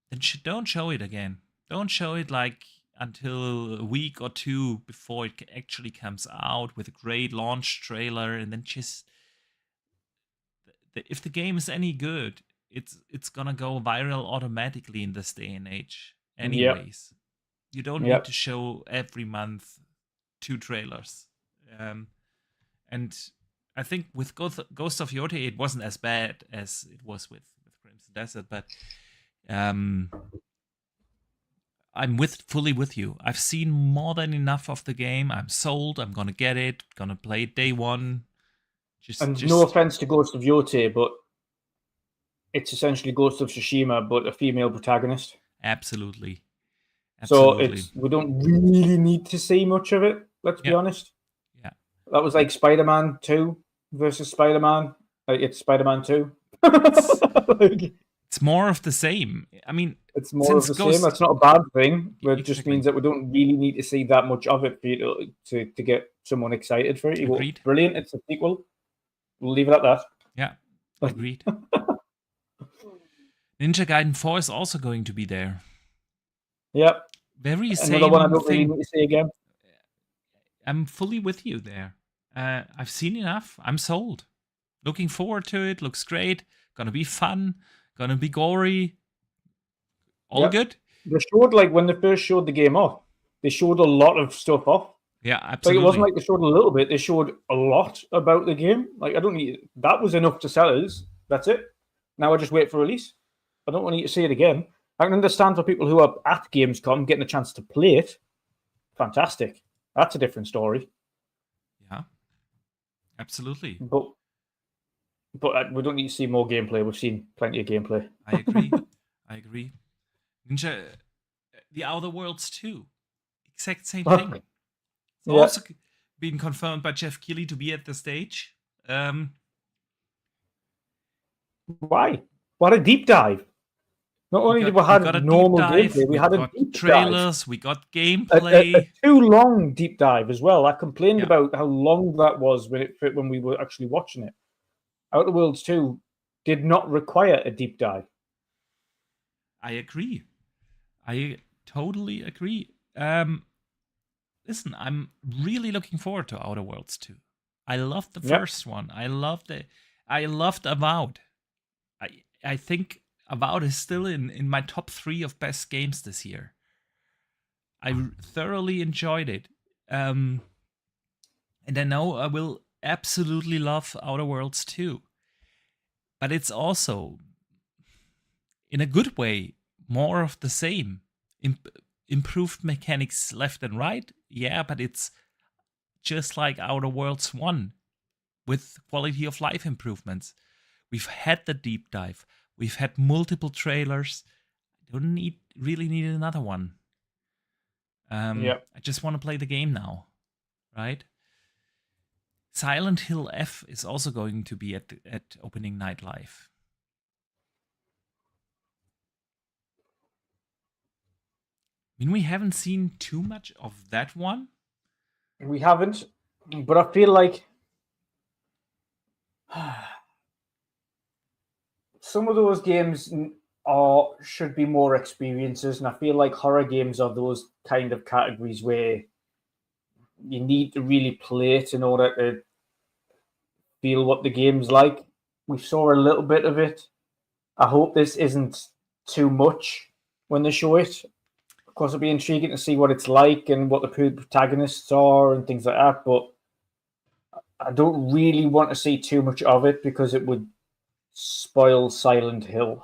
then don't show it again. Don't show it like until a week or two before it actually comes out with a great launch trailer, and then just if the game is any good, it's gonna go viral automatically in this day and age. Anyways, you don't need to show every month 2 trailers. And I think with Ghost of Yotei, it wasn't as bad as it was with Crimson Desert, but I'm fully with you. I've seen more than enough of the game. I'm sold. I'm gonna get it. Gonna play it day one. No offense to Ghost of Yotei, but it's essentially Ghost of Tsushima, but a female protagonist. Absolutely. So we don't really need to see much of it. Let's be honest. Yeah, that was like Spider-Man 2 versus Spider-Man. Like it's Spider-Man 2. It's more of the same. I mean, it's more of the same. That's not a bad thing. But it just means that we don't really need to see that much of it for you to get someone excited for it. You go, brilliant! It's a sequel. We'll leave it at that. Yeah, agreed. Ninja Gaiden 4 is also going to be there. Yep. Very same Another one I don't really need to see again. I'm fully with you there. I've seen enough. I'm sold. Looking forward to it. Looks great. Gonna be fun. Gonna be gory. All good. They showed, like, when they first showed the game off, they showed a lot of stuff off. Yeah, absolutely. Like, it wasn't like they showed a little bit. They showed a lot about the game. Like, I don't need... That was enough to sell us. That's it. Now I just wait for release. I don't need to see it again. I can understand for people who are at Gamescom getting a chance to play it. Fantastic. That's a different story. Yeah, absolutely. But we don't need to see more gameplay. We've seen plenty of gameplay. I agree. Ninja, The Outer Worlds 2. Exact same thing. It's also been confirmed by Jeff Keighley to be at the stage. Why? What a deep dive. Not only did we have normal gameplay, we had a deep trailers, dive. We got gameplay. A too long deep dive as well. I complained about how long that was when we were actually watching it. Outer Worlds 2 did not require a deep dive. I agree. I totally agree. Listen, I'm really looking forward to Outer Worlds 2. I loved the first one. I loved Avowed. I think Avowed is still in my top 3 of best games this year. I thoroughly enjoyed it. And I know I will absolutely love Outer Worlds 2. But it's also, in a good way, more of the same. Improved mechanics left and right, but it's just like Outer Worlds 1 with quality of life improvements. We've had the deep dive. We've had multiple trailers. I don't really need another one. I just want to play the game now, right? Silent Hill F is also going to be at opening night live. I mean, we haven't seen too much of that one. We haven't, but I feel like some of those games should be more experiences, and I feel like horror games are those kind of categories where you need to really play it in order to feel what the game's like. We saw a little bit of it. I hope this isn't too much when they show it. Of course, it'll be intriguing to see what it's like and what the protagonists are and things like that, but I don't really want to see too much of it because it would spoil Silent Hill.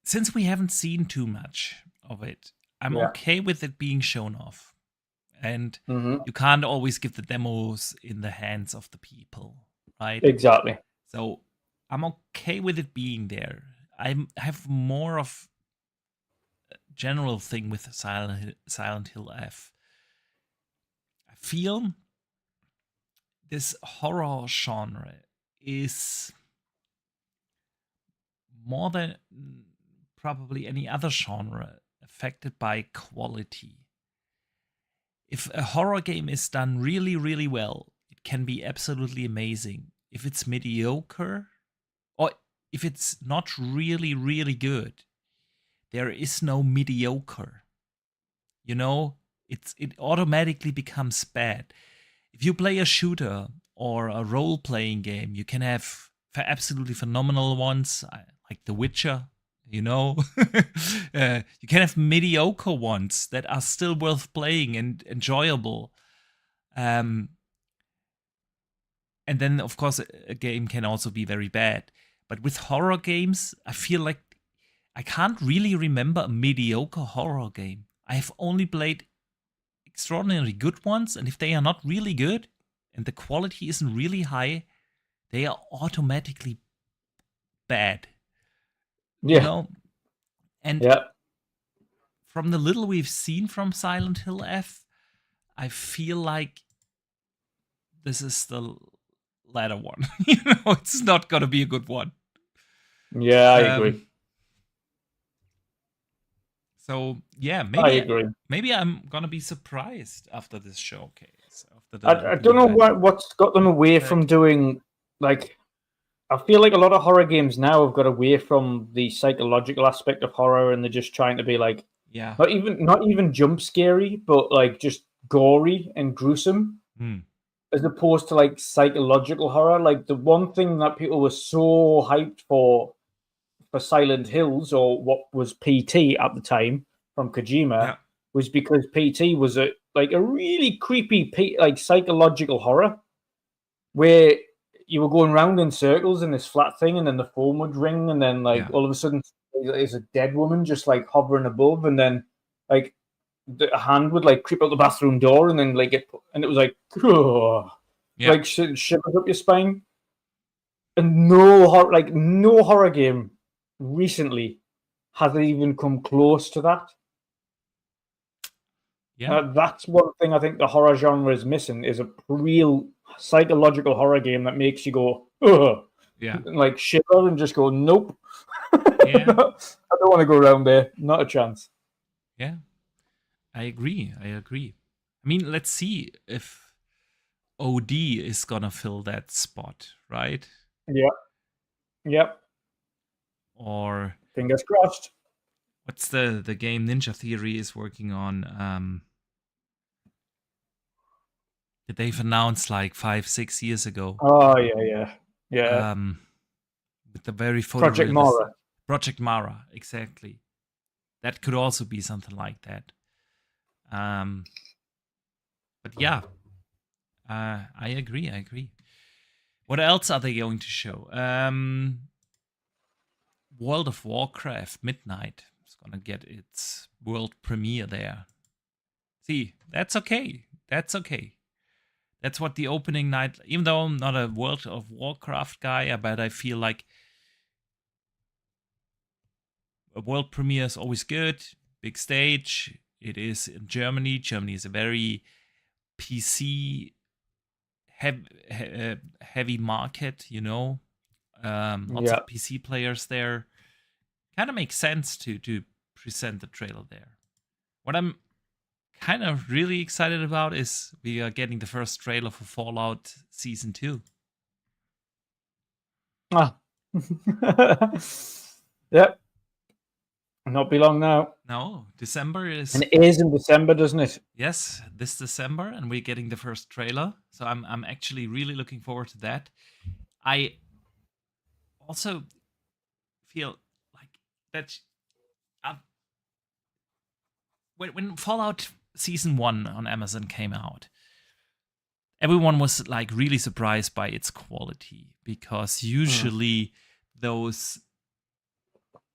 Since we haven't seen too much of it, I'm okay with it being shown off. And you can't always give the demos in the hands of the people, right? Exactly. So I'm okay with it being there. I have more of a general thing with Silent Hill F. I feel this horror genre is more than probably any other genre affected by quality. If a horror game is done really, really well, it can be absolutely amazing. If it's mediocre, or if it's not really, really good, there is no mediocre. You know, it automatically becomes bad. If you play a shooter or a role-playing game, you can have absolutely phenomenal ones, like The Witcher, you know. You can have mediocre ones that are still worth playing and enjoyable. And then, of course, a game can also be very bad. But with horror games, I feel like I can't really remember a mediocre horror game. I have only played extraordinarily good ones, and if they are not really good and the quality isn't really high, they are automatically bad. Yeah. You know? And yeah. From the little we've seen from Silent Hill F, I feel like this is the latter one. You know, it's not gonna be a good one. Yeah, I agree. So yeah, maybe I'm gonna be surprised after this showcase. I don't know what's got them away from doing, like, I feel like a lot of horror games now have got away from the psychological aspect of horror, and they're just trying to be like, yeah, not even jump scary, but like just gory and gruesome, as opposed to like psychological horror. Like the one thing that people were so hyped for Silent Hills, or what was PT at the time from Kojima, was because PT was a really creepy, like psychological horror, where you were going round in circles in this flat thing, and then the phone would ring, and then all of a sudden there's a dead woman just like hovering above, and then like a hand would like creep out the bathroom door, and then like and it was like, like shivers up your spine. And no horror game recently has even come close to that. Yeah, that's one thing I think the horror genre is missing, is a real psychological horror game that makes you go, ugh, like shiver and just go, nope. Yeah. I don't want to go around there. Not a chance. Yeah, I agree. I mean, let's see if OD is gonna fill that spot, right? Yeah. Yep. Or fingers crossed. What's the game Ninja Theory is working on? That they've announced like 5-6 years ago. Oh yeah. With the very Project Mara. Project Mara, exactly. That could also be something like that. But yeah, I agree. What else are they going to show? World of Warcraft Midnight is gonna get its world premiere there. See, that's okay. That's what the opening night, even though I'm not a World of Warcraft guy, but I feel like a world premiere is always good. Big stage. It is in Germany. Germany is a very PC heavy market, you know. Lots of PC players there. Kind of makes sense to present the trailer there. What I'm kind of really excited about is we are getting the first trailer for Fallout Season 2. Yep. Not be long now. No, December is... And it is in December, doesn't it? Yes, this December, and we're getting the first trailer. So I'm actually really looking forward to that. I also feel like that when Fallout Season 1 on Amazon came out, everyone was like really surprised by its quality, because usually those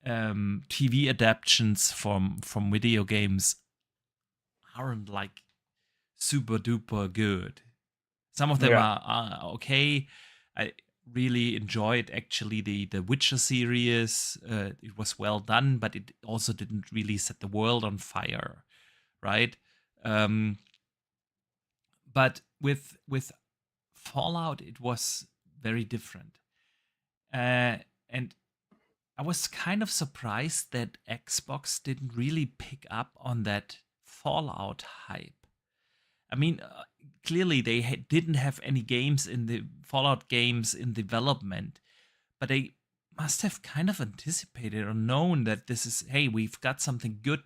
TV adaptations from video games aren't like super duper good. Some of them are okay. I really enjoyed actually the Witcher series. It was well done, but it also didn't really set the world on fire, right? But But with Fallout, it was very different. And I was kind of surprised that Xbox didn't really pick up on that Fallout hype. I mean, clearly they didn't have any games in the Fallout games in development, but they must have kind of anticipated or known that this is, hey, we've got something good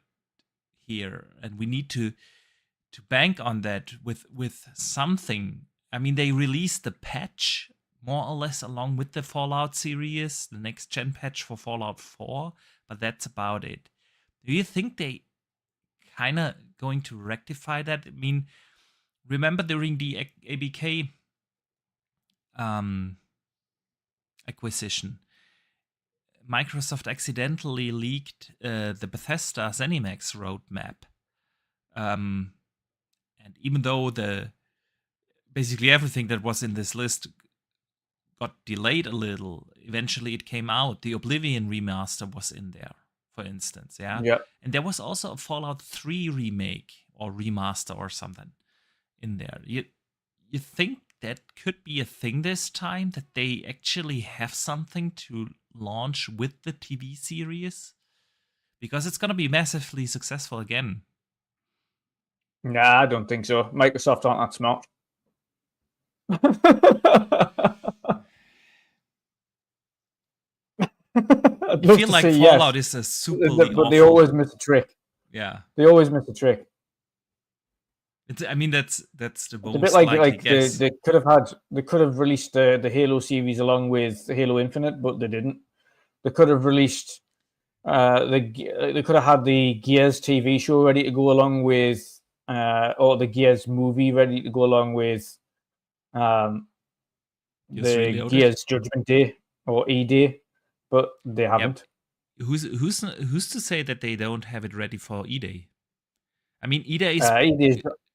here, and we need to bank on that with something. I mean, they released the patch more or less along with the Fallout series, the next gen patch for Fallout 4, but that's about it. Do you think they kind of going to rectify that? I mean, remember during the ABK acquisition, Microsoft accidentally leaked the Bethesda ZeniMax roadmap. And even though basically everything that was in this list got delayed a little, eventually it came out. The Oblivion remaster was in there, for instance, yeah? And there was also a Fallout 3 remake or remaster or something in there. You think that could be a thing this time, that they actually have something to launch with the TV series? Because it's going to be massively successful again. Nah, I don't think so. Microsoft aren't that smart. I feel like Fallout is a super, but they always miss a trick. Yeah, they always miss a trick. I mean, that's the most. It's a bit like they could have released the Halo series along with Halo Infinite, but they didn't. They could have released they could have had the Gears TV show ready to go along with or the Gears movie ready to go along with the Gears Judgment Day or E-Day, but they haven't. Yep. Who's to say that they don't have it ready for E-Day? I mean, E-Day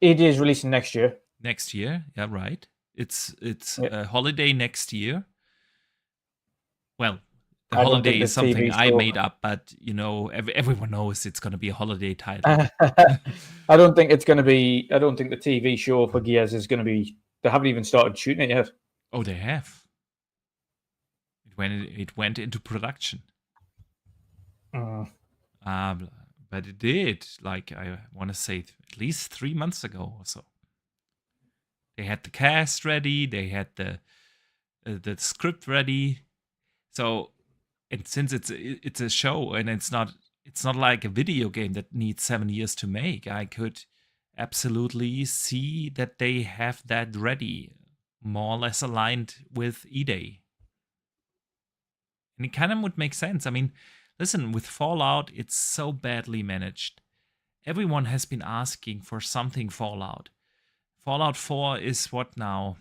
is releasing next year. Next year, yeah, right. It's a holiday next year. Well, the holiday is something I made up, but everyone knows it's going to be a holiday title. I don't think it's going to be. I don't think the TV show for Gears is going to be. They haven't even started shooting it yet. Oh, they have. It went into production. But it did, like, I want to say at least 3 months ago or so. They had the cast ready, they had the script ready. So, and since it's a show and it's not like a video game that needs 7 years to make, I could absolutely see that they have that ready, more or less aligned with E-Day. And it kind of would make sense. I mean, listen, with Fallout, it's so badly managed. Everyone has been asking for something Fallout. Fallout 4 is what now?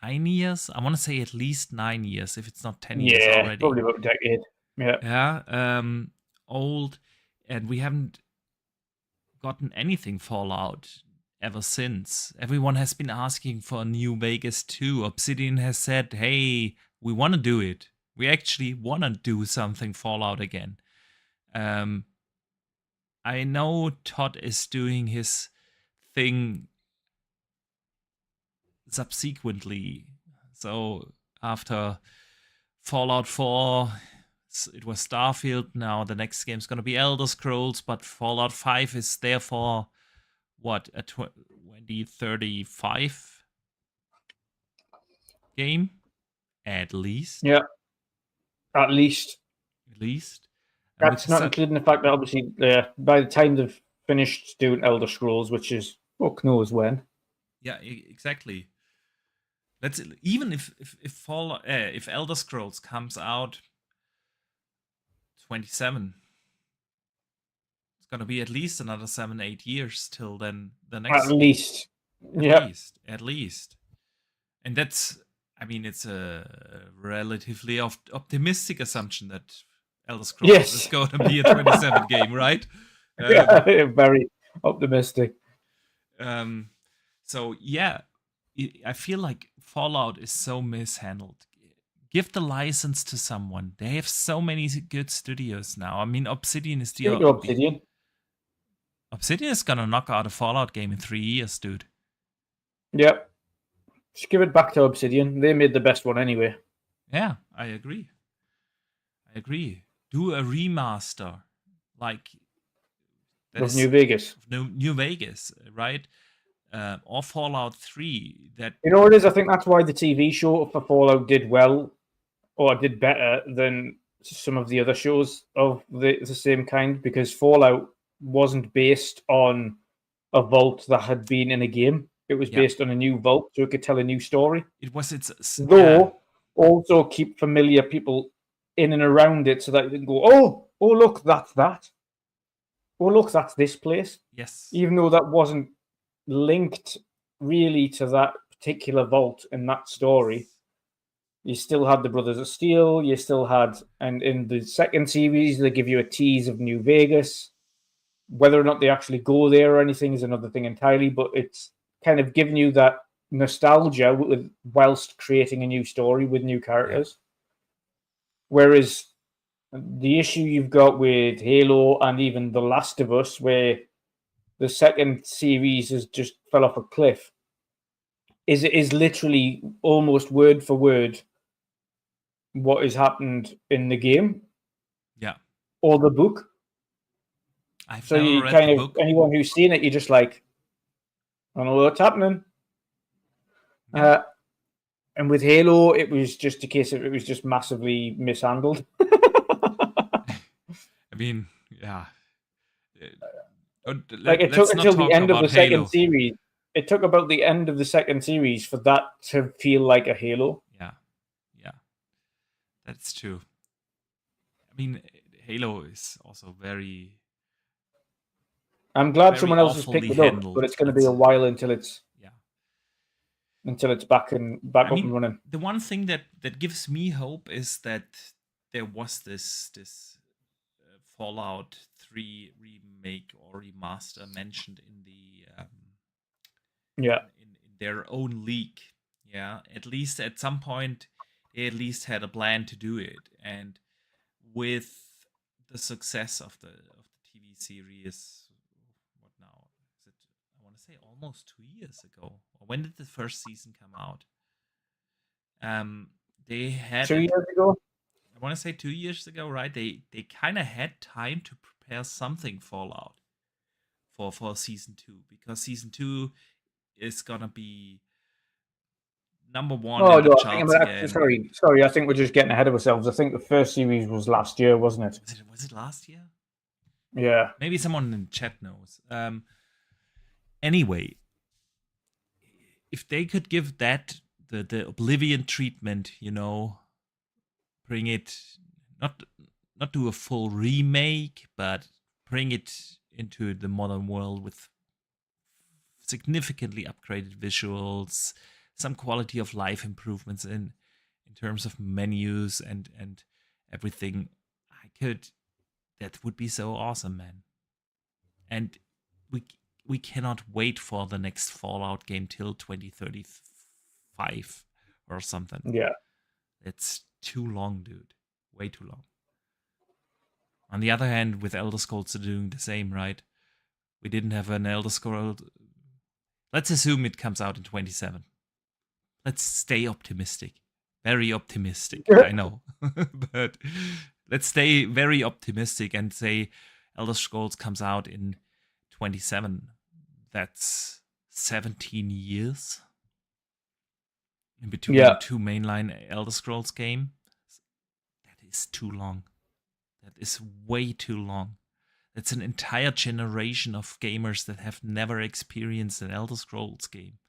9 years? I want to say at least 9 years, if it's not 10 years already. Yeah, probably about a decade. Yeah, old. And we haven't gotten anything Fallout ever since. Everyone has been asking for a new Vegas 2. Obsidian has said, hey, we want to do it. We actually want to do something Fallout again. I know Todd is doing his thing subsequently. So after Fallout 4, it was Starfield. Now the next game's going to be Elder Scrolls, but Fallout 5 is therefore, what, a 2035 game? At least. Yeah. At least. That's not including the fact that obviously by the time they've finished doing Elder Scrolls, which is fuck knows when. Yeah, exactly. Even if Elder Scrolls comes out 27, it's gonna be at least another 7-8 years till then. The next at least. And that's. I mean, it's a relatively optimistic assumption that Elder Scrolls is going to be a 27 game, right? Very optimistic. So, yeah, I feel like Fallout is so mishandled. Give the license to someone. They have so many good studios now. I mean, Obsidian is the... Obsidian. Obsidian is gonna knock out a Fallout game in 3 years, dude. Yep. Just give it back to Obsidian. They made the best one anyway. Yeah, I agree. Do a remaster like Of New Vegas. New Vegas, right? Or Fallout 3. That You know what it is? I think that's why the TV show for Fallout did well, or did better than some of the other shows of the same kind, because Fallout wasn't based on a vault that had been in a game. It was based on a new vault, so it could tell a new story. Also keep familiar people in and around it, so that you can go, oh, look, that's that. Oh, look, that's this place. Yes. Even though that wasn't linked really to that particular vault in that story, you still had the Brothers of Steel. You still had, and in the second series, they give you a tease of New Vegas. Whether or not they actually go there or anything is another thing entirely, but it's kind of giving you that nostalgia whilst creating a new story with new characters. Whereas the issue you've got with Halo and even The Last of Us, where the second series has just fell off a cliff, is it is literally almost word for word what has happened in the game. Yeah. Or the book. I've never read the book. Anyone who's seen it, you're just like, I don't know what's happening. Yeah. And with Halo, it was just a case of it was just massively mishandled. I mean, yeah. It took until the end of the second series. It took about the end of the second series for that to feel like a Halo. Yeah. That's true. I mean, Halo is also very... I'm glad someone else has picked it up, but it's going to be a while until it's back up and running. The one thing that gives me hope is that there was this Fallout 3 remake or remaster mentioned in the in their own leak. Yeah, at least at some point they at least had a plan to do it, and with the success of the TV series. Say almost 2 years ago. Or when did the first season come out? They had 2 years ago. I want to say 2 years ago, right? They kind of had time to prepare something Fallout for season 2, because season 2 is gonna be number 1 in the charts again. Sorry. I think we're just getting ahead of ourselves. I think the first series was last year, wasn't it? Was it last year? Yeah. Maybe someone in the chat knows. Anyway, if they could give that the Oblivion treatment, bring it not do a full remake, but bring it into the modern world with significantly upgraded visuals, some quality of life improvements in terms of menus and everything, that would be so awesome, man. And we cannot wait for the next Fallout game till 2035 or something. Yeah. It's too long, dude. Way too long. On the other hand, with Elder Scrolls they're doing the same, right? We didn't have an Elder Scrolls. Let's assume it comes out in 27. Let's stay optimistic. Very optimistic, I know. But let's stay very optimistic and say Elder Scrolls comes out in 27. That's 17 years in between the two mainline Elder Scrolls game. That is too long. That is way too long. That's an entire generation of gamers that have never experienced an Elder Scrolls game.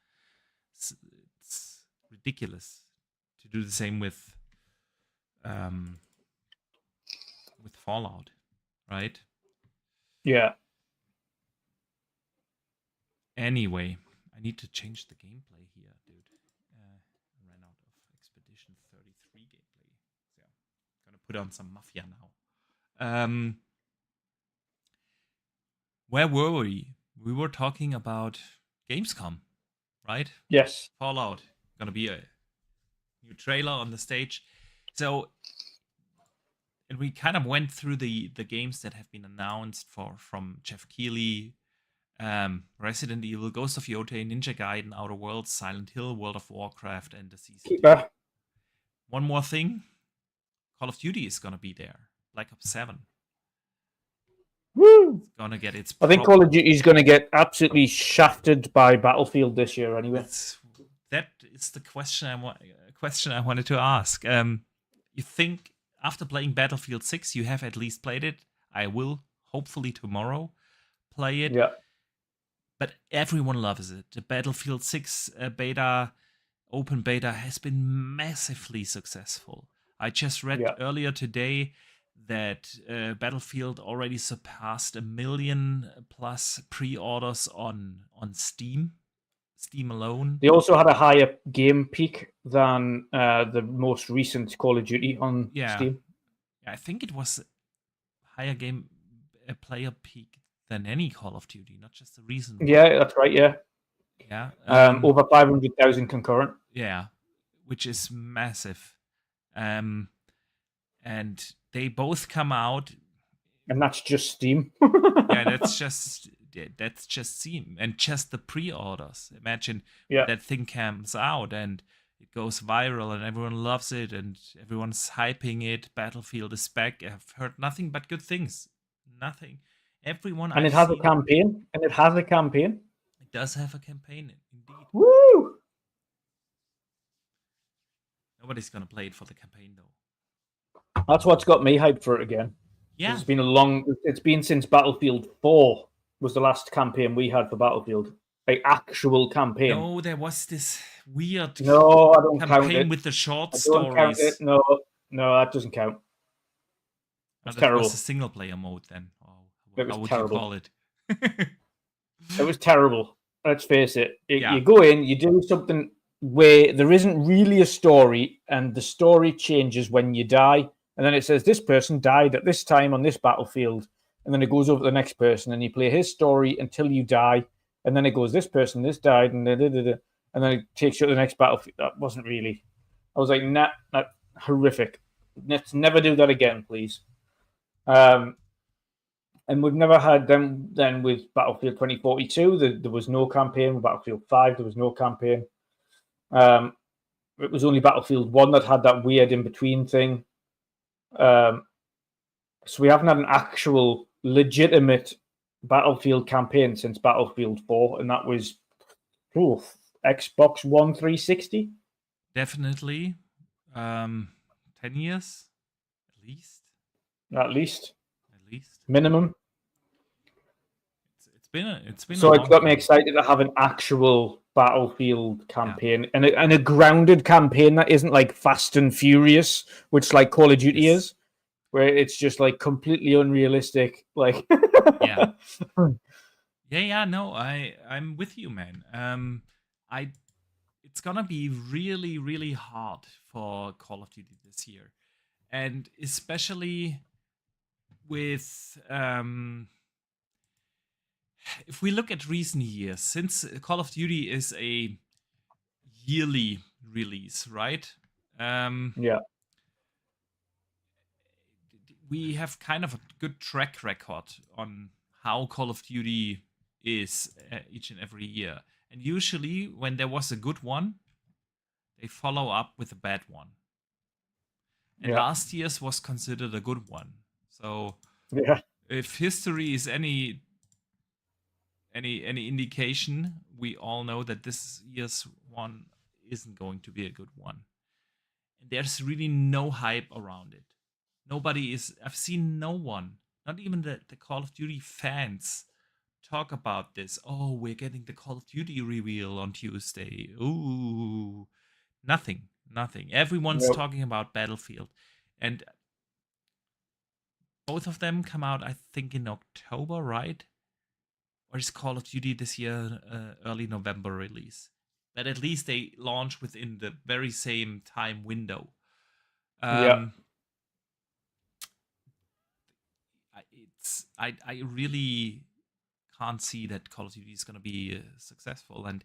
It's ridiculous to do the same with Fallout, right? Yeah. Anyway, I need to change the gameplay here, dude. I ran out of Expedition 33 gameplay. So I'm gonna put on some Mafia now. Where were we? We were talking about Gamescom, right? Yes. Fallout. Gonna be a new trailer on the stage. So, and we kind of went through the games that have been announced from Jeff Keighley, Resident Evil, Ghost of Yotei, Ninja Gaiden, Outer Worlds, Silent Hill, World of Warcraft, and the Season 2. Keeper. One more thing, Call of Duty is gonna be there. Black Ops 7. Woo! It's gonna get its. I think Call of Duty is going to get absolutely shafted by Battlefield this year. Anyway, that is the question I wanted to ask. You think after playing Battlefield 6, you have at least played it? I will hopefully tomorrow play it. Yeah. But everyone loves it. The Battlefield 6 open beta has been massively successful. I just read earlier today that Battlefield already surpassed 1 million plus pre-orders on Steam alone. They also had a higher game peak than the most recent Call of Duty on Steam. Yeah, I think it was higher game player peak than any Call of Duty, not just the recent one. Yeah, that's right. Yeah. Over 500,000 concurrent. Yeah, which is massive. And they both come out, and that's just Steam. Yeah, that's just Steam and just the pre-orders. Imagine that thing comes out and it goes viral and everyone loves it and everyone's hyping it. Battlefield is back. I've heard nothing but good things. Nothing. Everyone. And it has a campaign. It does have a campaign, indeed. Woo! Nobody's gonna play it for the campaign though. That's what's got me hyped for it again. Yeah. It's been since Battlefield 4 was the last campaign we had for Battlefield. Like actual campaign. No, there was this weird I don't campaign count it. with the short I don't stories. Count it. No, that doesn't count. It's terrible. It was a single player mode then. How would you call it? It was terrible. Let's face it. You go in, you do something where there isn't really a story, and the story changes when you die. And then it says this person died at this time on this battlefield. And then it goes over to the next person, and you play his story until you die. And then it goes, this person, this died, and then it takes you to the next battlefield. That wasn't really. I was like, nah, horrific. Let's never do that again, please. And we've never had them then with Battlefield 2042. There was no campaign. With Battlefield 5, there was no campaign. It was only Battlefield 1 that had that weird in-between thing. So we haven't had an actual legitimate Battlefield campaign since Battlefield 4, and that was Xbox One 360. Definitely. 10 years, at least. At least. Minimum. It's been. So it got me excited to have an actual Battlefield campaign and a grounded campaign that isn't like Fast and Furious, which like Call of Duty is, where it's just like completely unrealistic. Like, No, I'm with you, man. It's gonna be really, really hard for Call of Duty this year, and especially with if we look at recent years, since Call of Duty is a yearly release, right? We have kind of a good track record on how Call of Duty is each and every year. And usually when there was a good one, they follow up with a bad one. And last year's was considered a good one. So if history is any indication, we all know that this year's one isn't going to be a good one. And there's really no hype around it. I've seen no one, not even the Call of Duty fans, talk about this. Oh, we're getting the Call of Duty reveal on Tuesday. Ooh, nothing. Everyone's talking about Battlefield. And both of them come out, I think, in October, right? Or is Call of Duty this year early November release? But at least they launch within the very same time window. I really can't see that Call of Duty is going to be successful. And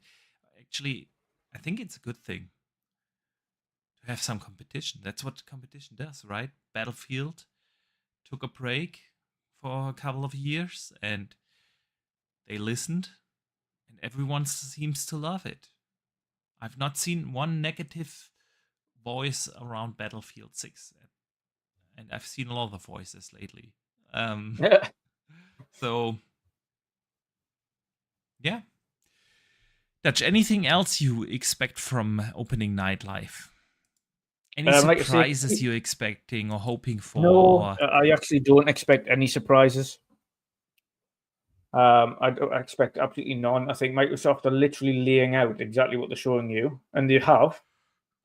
actually, I think it's a good thing to have some competition. That's what competition does, right? Battlefield took a break for a couple of years, and they listened, and everyone seems to love it. I've not seen one negative voice around Battlefield 6, and I've seen a lot of voices lately. So, yeah. Dutch, anything else you expect from opening night live? Any surprises you're expecting or hoping for? No, I actually don't expect any surprises. I don't expect absolutely none. I think Microsoft are literally laying out exactly what they're showing you, and they have.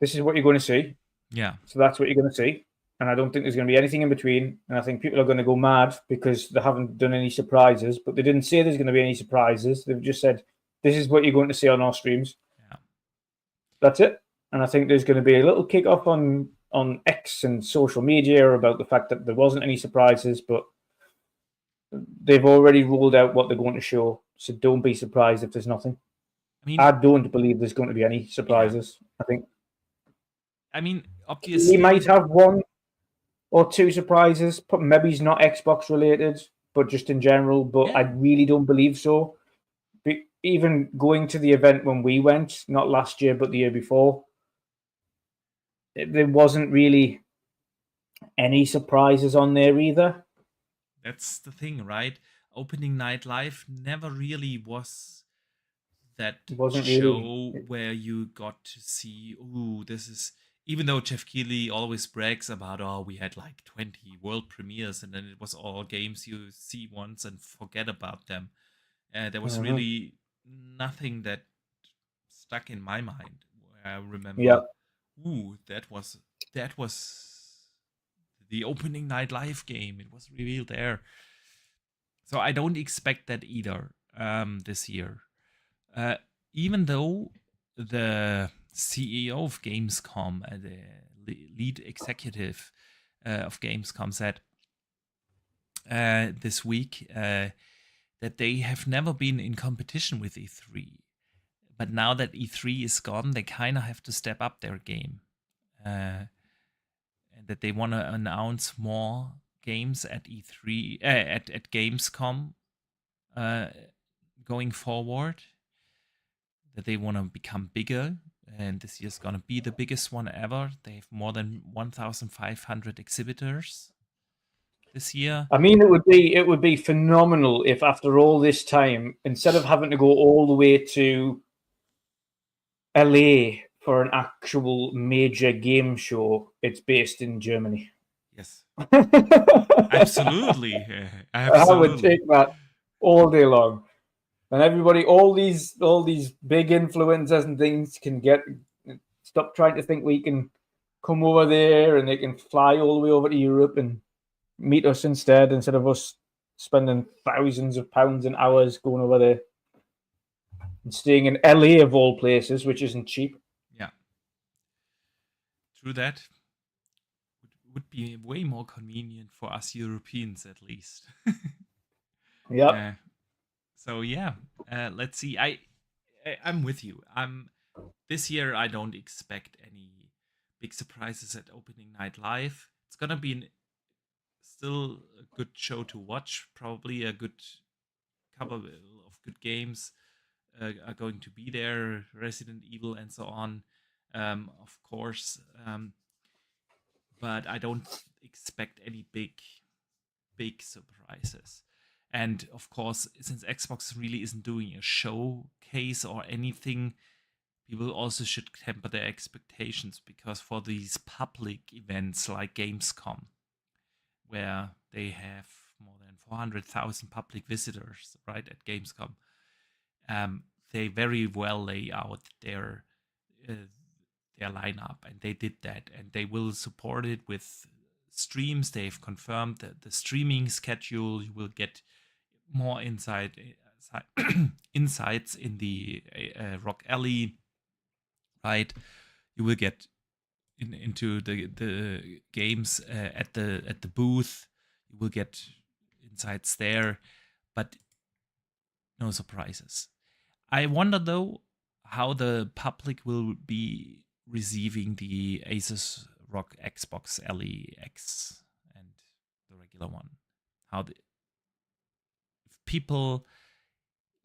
This is what you're going to see. Yeah. So that's what you're going to see. And I don't think there's going to be anything in between. And I think people are going to go mad because they haven't done any surprises, but they didn't say there's going to be any surprises. They've just said, this is what you're going to see on our streams. Yeah. That's it. And I think there's going to be a little kickoff on X and social media about the fact that there wasn't any surprises, but they've already ruled out what they're going to show. So don't be surprised if there's nothing. I don't believe there's going to be any surprises. Yeah. I mean, obviously, he might have one or two surprises, but maybe he's not Xbox related, but just in general. But yeah. I really don't believe so. But even going to the event when we went, not last year, but the year before, there wasn't really any surprises on there either. That's the thing, right? Opening Night Live never really was that show where you got to see, this is, even though Jeff Keighley always brags about, we had like 20 world premieres and then it was all games you see once and forget about them. There was really nothing that stuck in my mind where I remember, that was the Opening Night Live game. It was revealed there. So I don't expect that either this year. Even though the CEO of Gamescom, the lead executive of Gamescom said this week that they have never been in competition with E3. But now that E3 is gone, they kind of have to step up their game. And that they want to announce more games at E3, at Gamescom going forward. That they want to become bigger, and this year's gonna be the biggest one ever. They have more than 1,500 exhibitors this year. I mean, it would be phenomenal if after all this time, instead of having to go all the way to LA for an actual major game show, it's based in Germany. Yes, absolutely. I would take that all day long. And everybody, all these big influencers and things can stop trying to think we can come over there and they can fly all the way over to Europe and meet us instead of us spending thousands of pounds and hours going over there and staying in LA of all places, which isn't cheap. Yeah. True that. Would be way more convenient for us Europeans at least. Yeah. So yeah, let's see. I'm with you. This year I don't expect any big surprises at Opening Night Live. It's gonna be still a good show to watch. Probably a good couple of good games are going to be there. Resident Evil and so on, of course. But I don't expect any big surprises. And of course, since Xbox really isn't doing a showcase or anything, people also should temper their expectations, because for these public events like Gamescom, where they have more than 400,000 public visitors, right, at Gamescom, they very well lay out their lineup, and they did that, and they will support it with streams. They've confirmed that the streaming schedule. You will get more insights in the Rock Alley, right? You will get into the games at the booth. You will get insights there, but no surprises. I wonder though how the public will be receiving the Asus ROG Xbox LEX and the regular one. If people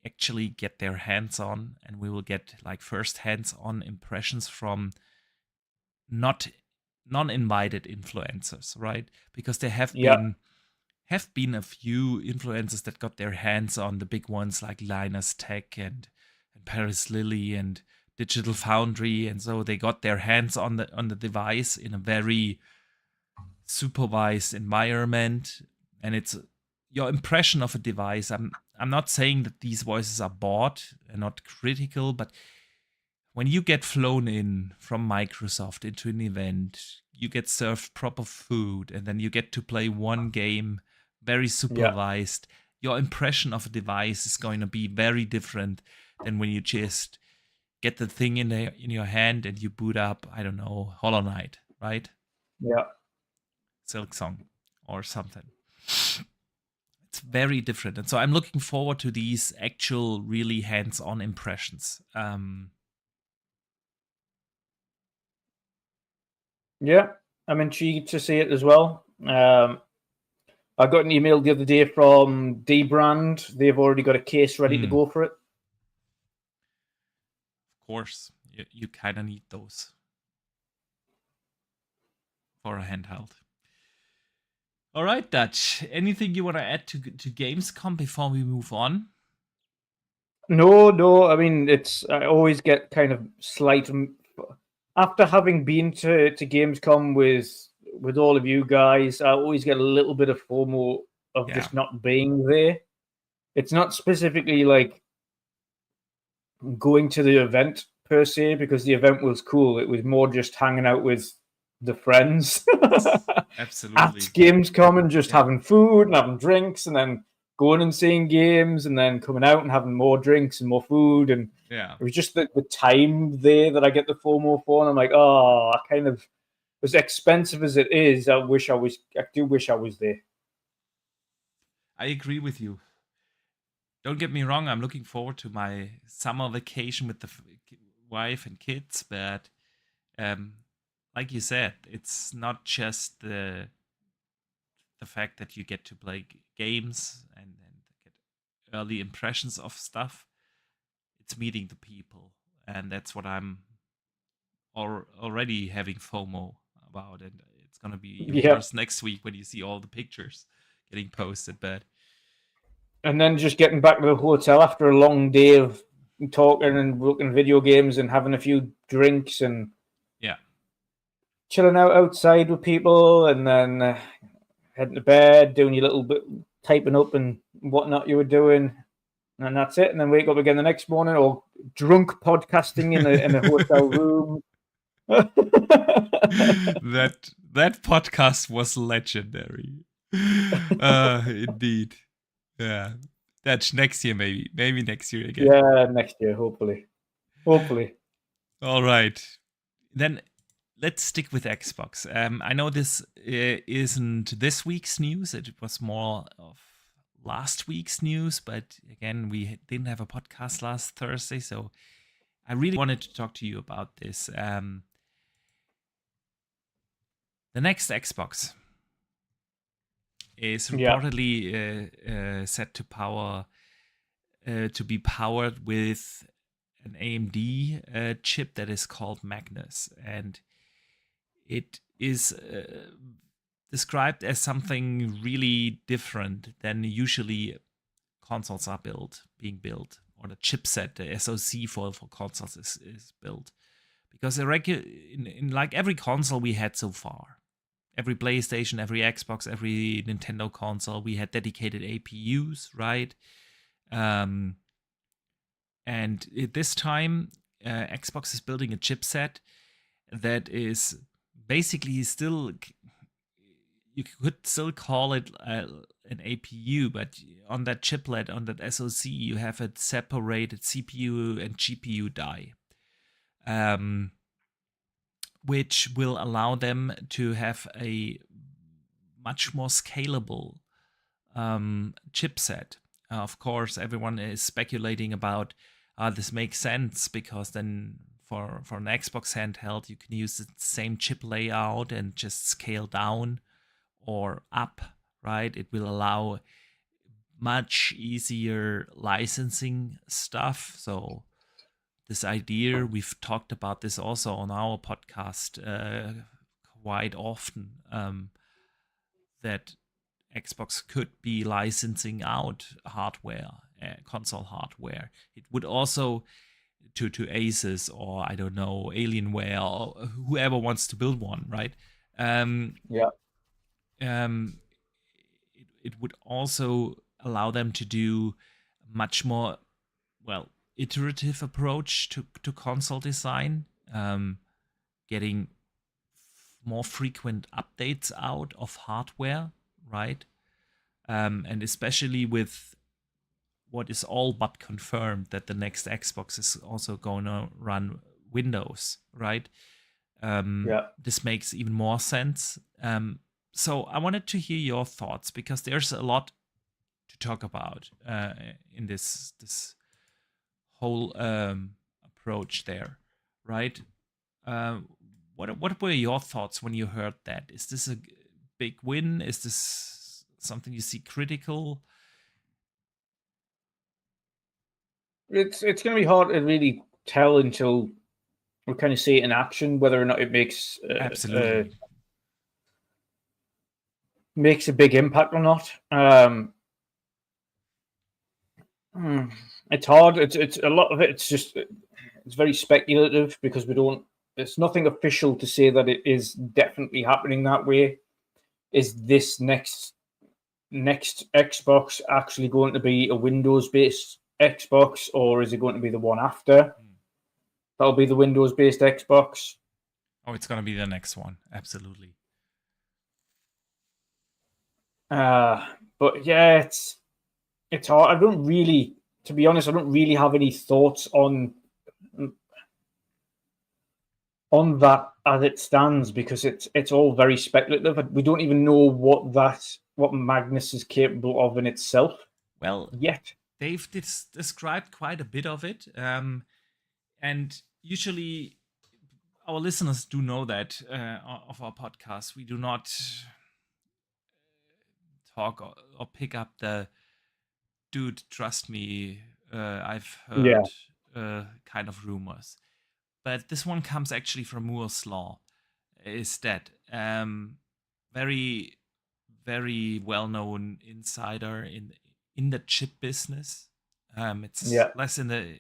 actually get their hands on, and we will get like first hands-on impressions from not non-invited influencers, right? Because there have been a few influencers that got their hands on the big ones like Linus Tech and Paris Lily and Digital Foundry, and so they got their hands on the device in a very supervised environment, and it's your impression of a device. I'm not saying that these voices are bought and not critical, but when you get flown in from Microsoft into an event, you get served proper food, and then you get to play one game very supervised. Your impression of a device is going to be very different than when you just get the thing in your hand and you boot up, I don't know, Hollow Knight, right? Yeah. Silksong or something. It's very different. And so I'm looking forward to these actual, really hands-on impressions. Yeah, I'm intrigued to see it as well. I got an email the other day from D-Brand. They've already got a case ready to go for it. Of course, you kind of need those for a handheld. All right, Dutch. Anything you want to add to Gamescom before we move on? No. I mean, I always get kind of slight after having been to Gamescom with all of you guys. I always get a little bit of FOMO of just not being there. It's not specifically like going to the event per se, because the event was cool. It was more just hanging out with the friends. Absolutely. At Gamescom and just having food and having drinks, and then going and seeing games, and then coming out and having more drinks and more food. And it was just the time there that I get the FOMO for. And I'm like, I kind of, as expensive as it is, I do wish I was there. I agree with you. Don't get me wrong, I'm looking forward to my summer vacation with the wife and kids, but like you said, it's not just the fact that you get to play games and get early impressions of stuff. It's meeting the people, and that's what I'm already having FOMO about, and it's going to be worse next week when you see all the pictures getting posted. But and then just getting back to the hotel after a long day of talking and looking at video games and having a few drinks and chilling out outside with people, and then heading to bed, doing your little bit, typing up and whatnot you were doing, and that's it. And then wake up again the next morning, or drunk podcasting in a hotel room. that podcast was legendary. Indeed. Yeah. That's next year, maybe next year again. Yeah, next year, hopefully. All right, then let's stick with Xbox. I know this isn't this week's news. It was more of last week's news, but again, we didn't have a podcast last Thursday, so I really wanted to talk to you about this. The next Xbox is reportedly set to be powered with an AMD chip that is called Magnus, and it is described as something really different than usually consoles are being built, or the chipset, the SoC for consoles is built. Because in like every console we had so far, every PlayStation, every Xbox, every Nintendo console, we had dedicated APUs, right? And this time, Xbox is building a chipset that is basically still, you could still call it an APU, but on that chiplet, on that SoC, you have a separated CPU and GPU die, which will allow them to have a much more scalable chipset. Of course, everyone is speculating about this makes sense, because then for an Xbox handheld, you can use the same chip layout and just scale down or up, right? It will allow much easier licensing stuff. So this idea, we've talked about this also on our podcast quite often, that Xbox could be licensing out hardware, console hardware. It would also to Asus or I don't know Alienware or whoever wants to build one, right? Yeah. It would also allow them to do much more, iterative approach to console design, getting more frequent updates out of hardware, right? And especially with what is all but confirmed that the next Xbox is also going to run Windows, right? This makes even more sense. So I wanted to hear your thoughts because there's a lot to talk about in this whole approach there, right? What were your thoughts when you heard that? Is this a big win? Is this something you see critical? It's going to be hard to really tell until we kind of see it in action whether or not it makes Absolutely makes a big impact or not. It's hard. It's a lot of it. It's very speculative because we don't. There's nothing official to say that it is definitely happening that way. Is this next Xbox actually going to be a Windows-based Xbox, or is it going to be the one after? That'll be the Windows-based Xbox. Oh, it's going to be the next one. Absolutely. But yeah, it's hard. I don't really, to be honest, I don't really have any thoughts on that as it stands because it's all very speculative. We don't even know what Magnus is capable of in itself. Well, yet they've described quite a bit of it, and usually our listeners do know that of our podcast we do not talk or pick up the dude. Trust me, I've heard kind of rumors. But this one comes actually from Moore's Law. Is that very, very well-known insider in the chip business. It's less in the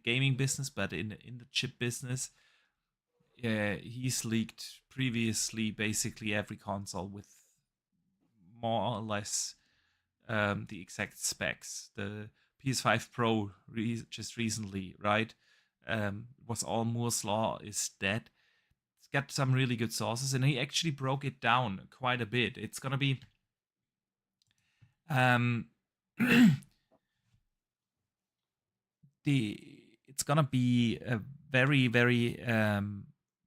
gaming business, but in the chip business, he's leaked previously basically every console with more or less the exact specs. The PS5 Pro just recently, right? Was all Moore's Law is dead. It's got some really good sources, and he actually broke it down quite a bit. It's gonna be it's gonna be a very, very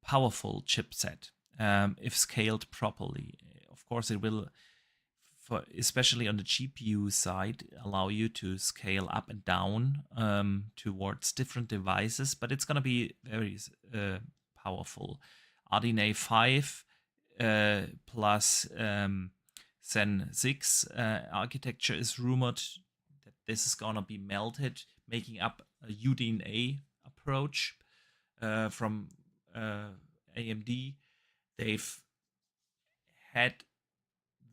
powerful chipset if scaled properly. Of course, it will, especially on the GPU side, allow you to scale up and down towards different devices, but it's going to be very powerful. RDNA 5 plus Zen 6 architecture is rumored that this is going to be melted, making up a UDNA approach from AMD. They've had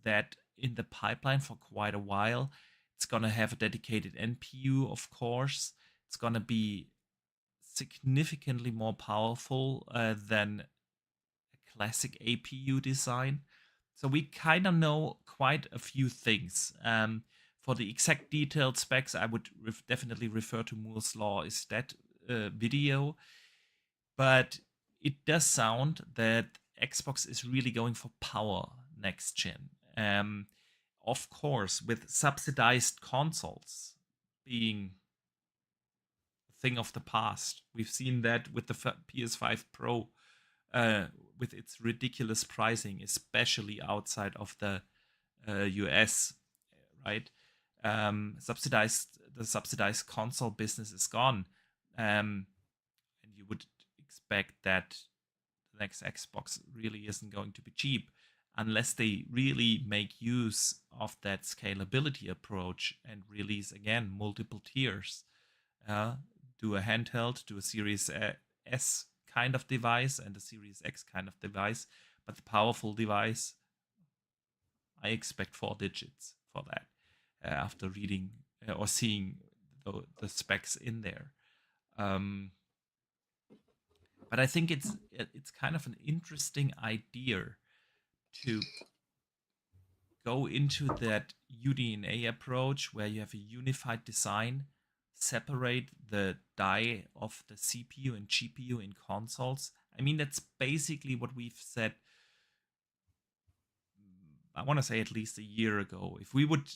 that in the pipeline for quite a while. It's going to have a dedicated NPU, of course. It's going to be significantly more powerful than a classic APU design. So we kind of know quite a few things. For the exact detailed specs, I would definitely refer to Moore's Law is that video. But it does sound that Xbox is really going for power next gen. Of course, with subsidized consoles being a thing of the past. We've seen that with the PS5 Pro, with its ridiculous pricing, especially outside of the US, right? The subsidized console business is gone, and you would expect that the next Xbox really isn't going to be cheap. unless they really make use of that scalability approach and release again multiple tiers. Do a handheld, do a Series S kind of device and a Series X kind of device, but the powerful device, I expect 4 digits for that after reading or seeing the specs in there. But I think it's kind of an interesting idea to go into that UDNA approach where you have a unified design, separate the die of the CPU and GPU in consoles. I mean, that's basically what we've said, I want to say at least a year ago. If we would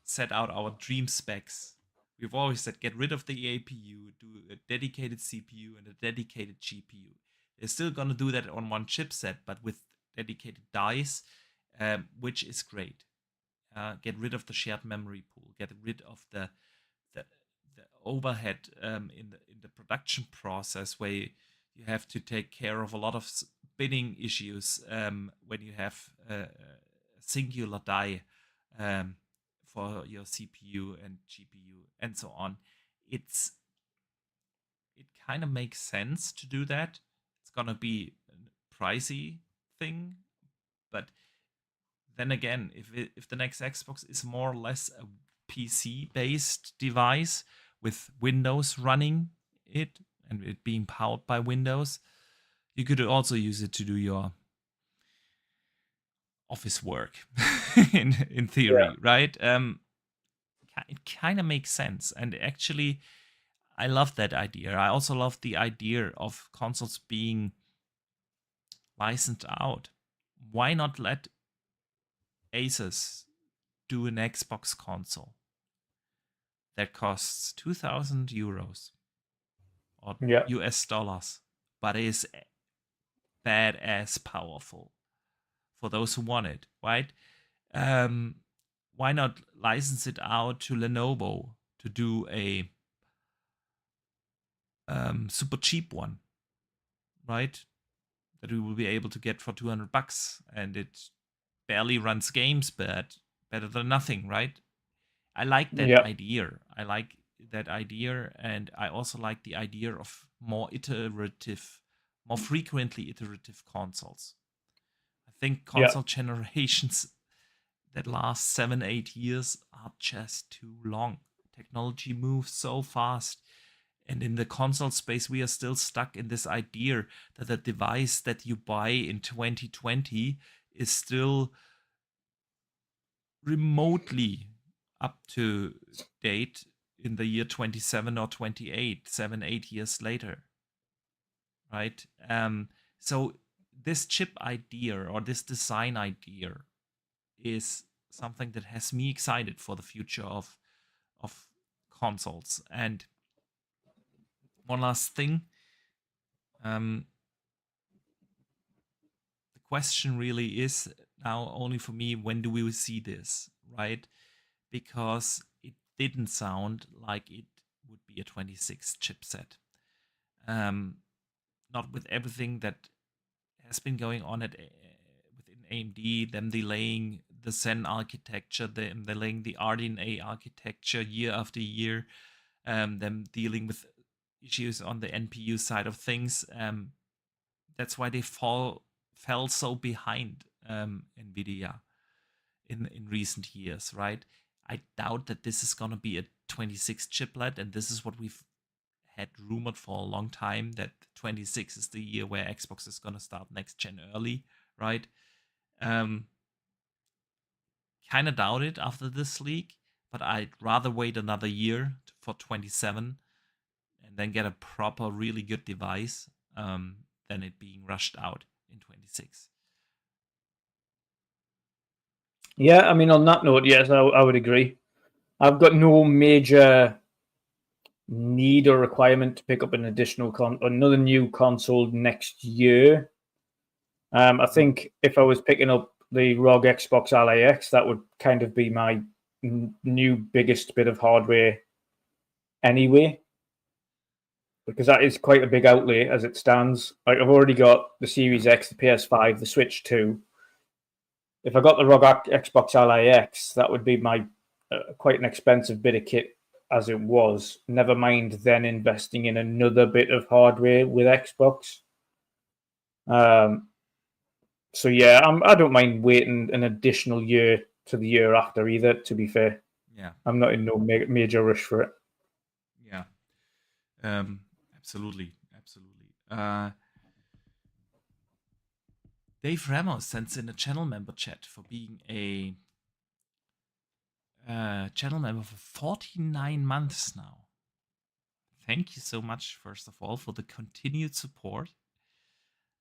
set out our dream specs, we've always said get rid of the APU, do a dedicated CPU and a dedicated GPU. They're still going to do that on one chipset, but with dedicated dies, which is great. Get rid of the shared memory pool. Get rid of the overhead in the production process, where you have to take care of a lot of binning issues when you have a singular die for your CPU and GPU and so on. It kind of makes sense to do that. It's gonna be a pricey thing, but then again, if the next Xbox is more or less a PC-based device with Windows running it and it being powered by Windows, you could also use it to do your office work in theory, right? It kind of makes sense, and actually I love that idea. I also love the idea of consoles being licensed out. Why not let Asus do an Xbox console that costs 2,000 euros or US dollars, but is badass powerful for those who want it, right? Why not license it out to Lenovo to do a super cheap one, right? That we will be able to get for $200, and it barely runs games, but better than nothing, right? I like that idea. I like that idea, and I also like the idea of more frequently iterative consoles. I think console generations that last 7-8 years are just too long. Technology moves so fast. And in the console space, we are still stuck in this idea that the device that you buy in 2020 is still remotely up to date in the year 27 or 28, 7-8 years later, right? So this chip idea or this design idea is something that has me excited for the future of consoles. And one last thing, the question really is now only for me, when do we see this, right? Because it didn't sound like it would be a 26 chipset. Not with everything that has been going on within AMD, them delaying the Zen architecture, them delaying the RDNA architecture year after year, them dealing with issues on the NPU side of things. That's why they fell so behind NVIDIA in recent years, right? I doubt that this is going to be a 26 chiplet, and this is what we've had rumored for a long time, that 26 is the year where Xbox is going to start next gen early, right? Kind of doubt it after this leak, but I'd rather wait another year for 27 and then get a proper, really good device than it being rushed out in 26. Yeah, I mean, on that note, yes, I would agree. I've got no major need or requirement to pick up an additional another new console next year. I think if I was picking up the ROG Xbox Ally X, that would kind of be my new biggest bit of hardware anyway, because that is quite a big outlay as it stands. Like, I've already got the Series X, the PS5, the Switch 2, if I got the ROG Xbox Ally X, that would be my quite an expensive bit of kit as it was. Never mind then investing in another bit of hardware with Xbox. So yeah, I don't mind waiting an additional year to the year after either. To be fair, yeah, I'm not in no major rush for it. Yeah, absolutely. Dave Ramos sends in a channel member chat for being a channel member for 49 months now. Thank you so much, first of all, for the continued support.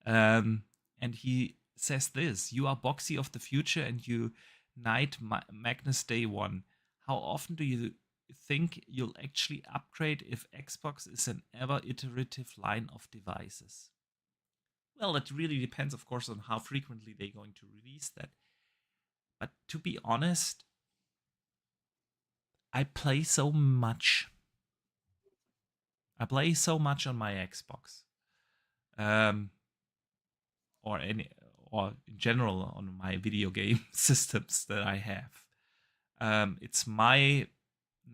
And he says this: you are Boxy of the future and you knight Magnus day one. How often do you think you'll actually upgrade if Xbox is an ever iterative line of devices? Well, it really depends, of course, on how frequently they're going to release that. But to be honest, I play so much. I play so much on my Xbox. Or in general on my video game systems that I have. It's my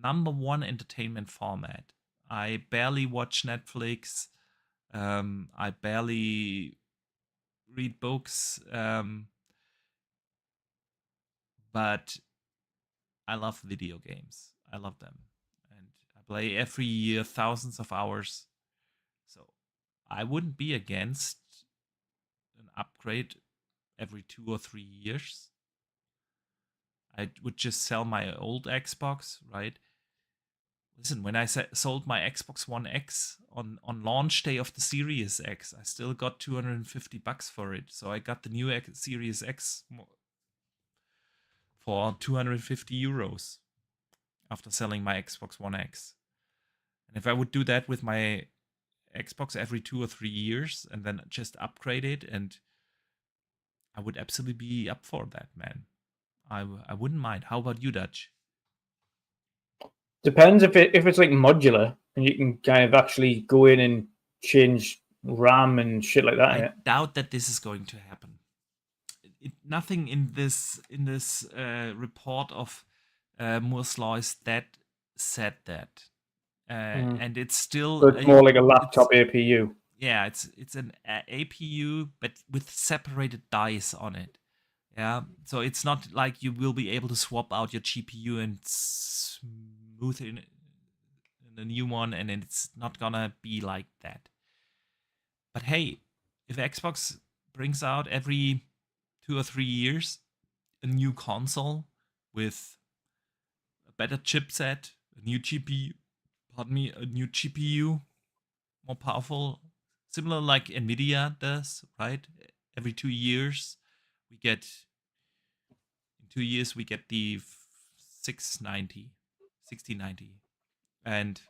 number one entertainment format. I barely watch Netflix. I barely read books. But I love video games. I love them. And I play every year thousands of hours. So I wouldn't be against an upgrade every 2 or 3 years. I would just sell my old Xbox, right? Listen, when I sold my Xbox One X on launch day of the Series X, I still got $250 for it. So I got the new Series X for 250 euros after selling my Xbox One X. And if I would do that with my Xbox every 2 or 3 years and then just upgrade it, and I would absolutely be up for that, man. I wouldn't mind. How about you, Dutch? Depends if it's like modular and you can kind of actually go in and change RAM and shit like that. I doubt that this is going to happen. Nothing in this report of Moore's Law is that said that, and it's still. So it's more like a laptop APU. Yeah, it's an APU, but with separated dies on it. Yeah, so it's not like you will be able to swap out your GPU and smooth in a new one, and it's not gonna be like that. But hey, if Xbox brings out every 2 or 3 years a new console with a better chipset, a new GPU, more powerful, similar like Nvidia does, right? Every 2 years we get the 6090 and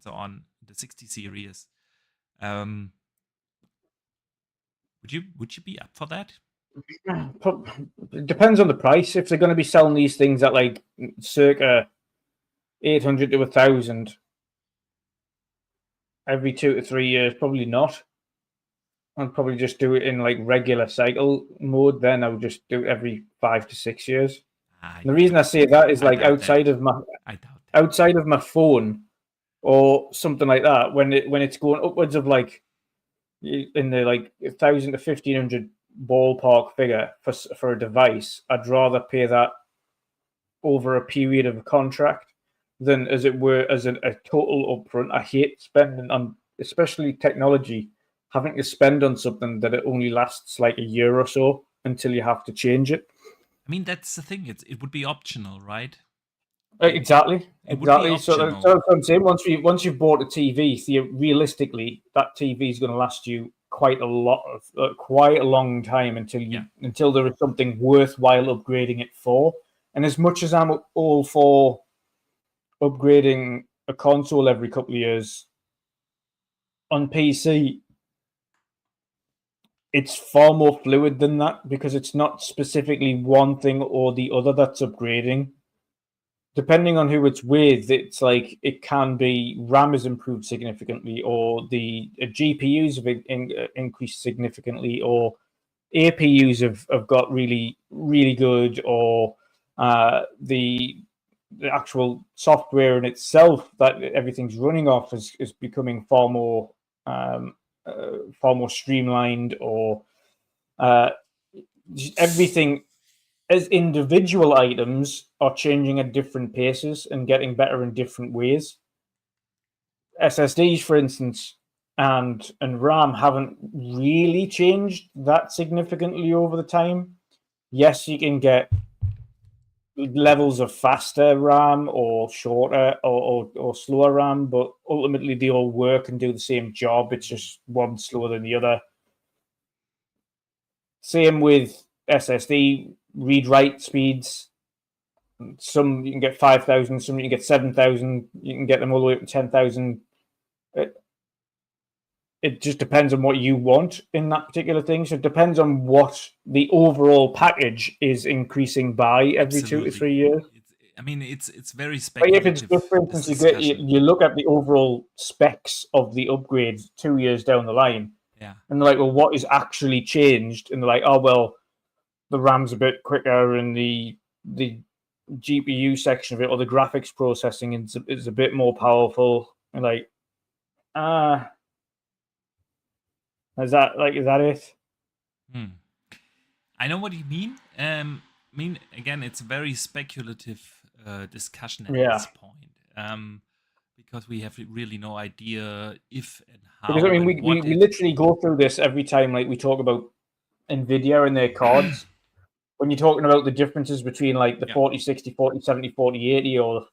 so on, the 60 series. Would you be up for that? It depends on the price. If they're going to be selling these things at like circa 800 to 1,000 every 2 to 3 years, probably not. I'd probably just do it in like regular cycle mode. Then I would just do it every 5 to 6 years. The reason I say that is like outside of my phone or something like that, when it's going upwards of like in the like 1,000 to 1,500 ballpark figure for a device, I'd rather pay that over a period of a contract than, as it were, as a total upfront. I hate spending on, especially technology, having to spend on something that it only lasts like a year or so until you have to change it. I mean, that's the thing. It would be optional, right? Exactly. It would be optional. So I'm saying once you've bought a TV, realistically, that TV is going to last you quite a long time until there is something worthwhile upgrading it for. And as much as I'm all for upgrading a console every couple of years, on PC, it's far more fluid than that because it's not specifically one thing or the other that's upgrading. Depending on who it's with, it's like it can be RAM has improved significantly, or the GPUs have increased significantly, or APUs have got really, really good, or the actual software in itself that everything's running off is becoming far more streamlined, or everything as individual items are changing at different paces and getting better in different ways. SSDs, for instance, and RAM haven't really changed that significantly over the time. Yes, you can get levels of faster RAM or shorter or slower RAM, but ultimately they all work and do the same job. It's just one slower than the other. Same with SSD read-write speeds. Some you can get 5,000, some you can get 7,000. You can get them all the way up to 10,000. It just depends on what you want in that particular thing. So it depends on what the overall package is increasing by every 2 to 3 years. It's very speculative. But if it's just, for instance, you look at the overall specs of the upgrades 2 years down the line, and they're like, well, what is actually changed? And they're like, oh, well, the RAM's a bit quicker, and the GPU section of it, or the graphics processing is a bit more powerful. And like, is that it? I know what you mean. Again, it's a very speculative discussion at this point, because we have really no idea if and how. Because we literally go through this every time, like we talk about Nvidia and their cards. When you're talking about the differences between like the 4060, 4070, 4080, or the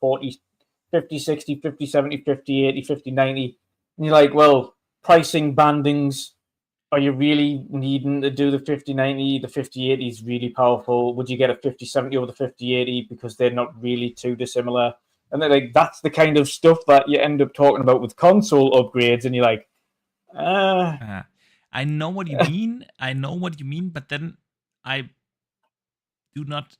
5060, 5070, 5080, 5090, and you're like, well, pricing bandings. Are you really needing to do the 5090? The 5080 is really powerful. Would you get a 5070 over the 5080 because they're not really too dissimilar? And then, like, that's the kind of stuff that you end up talking about with console upgrades, and you're like, I know what you mean. But then I do not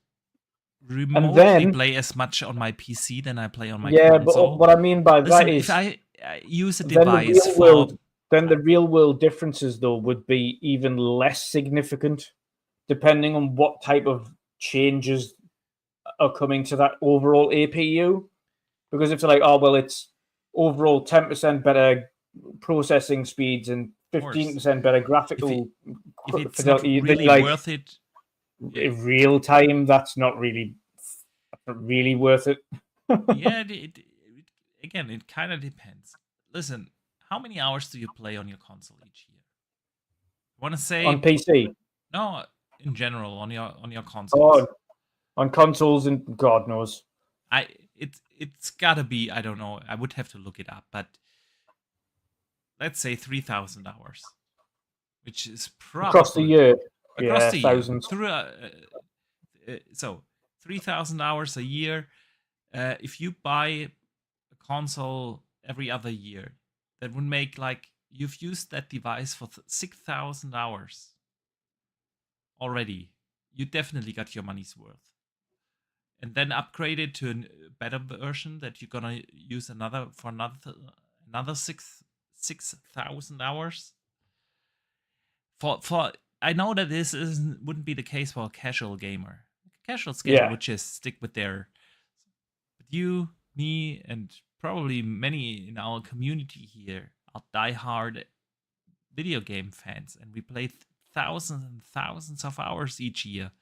remotely play as much on my PC than I play on my console. But what I mean by that is, if I use a device then the real world differences, though, would be even less significant, depending on what type of changes are coming to that overall APU. Because if it's like, oh, well, it's overall 10% better processing speeds and 15% better graphical fidelity, it's really worth it. In real time, that's not really worth it. Again, it kind of depends. Listen. How many hours do you play on your console each year? I want to say on PC. No, in general on your consoles. Oh, on consoles, and God knows. It's gotta be, I don't know. I would have to look it up, but let's say 3,000 hours, which is probably across the year. Across the thousands. Year. So 3,000 hours a year. If you buy a console every other year, that would make like you've used that device for 6,000 hours already. You definitely got your money's worth. And then upgrade it to a better version that you're gonna use another 6,000 hours. For I know that this wouldn't be the case for a casual gamer. A casual gamer would just stick with their. But you, me, and probably many in our community here are diehard video game fans, and we play thousands and thousands of hours each year.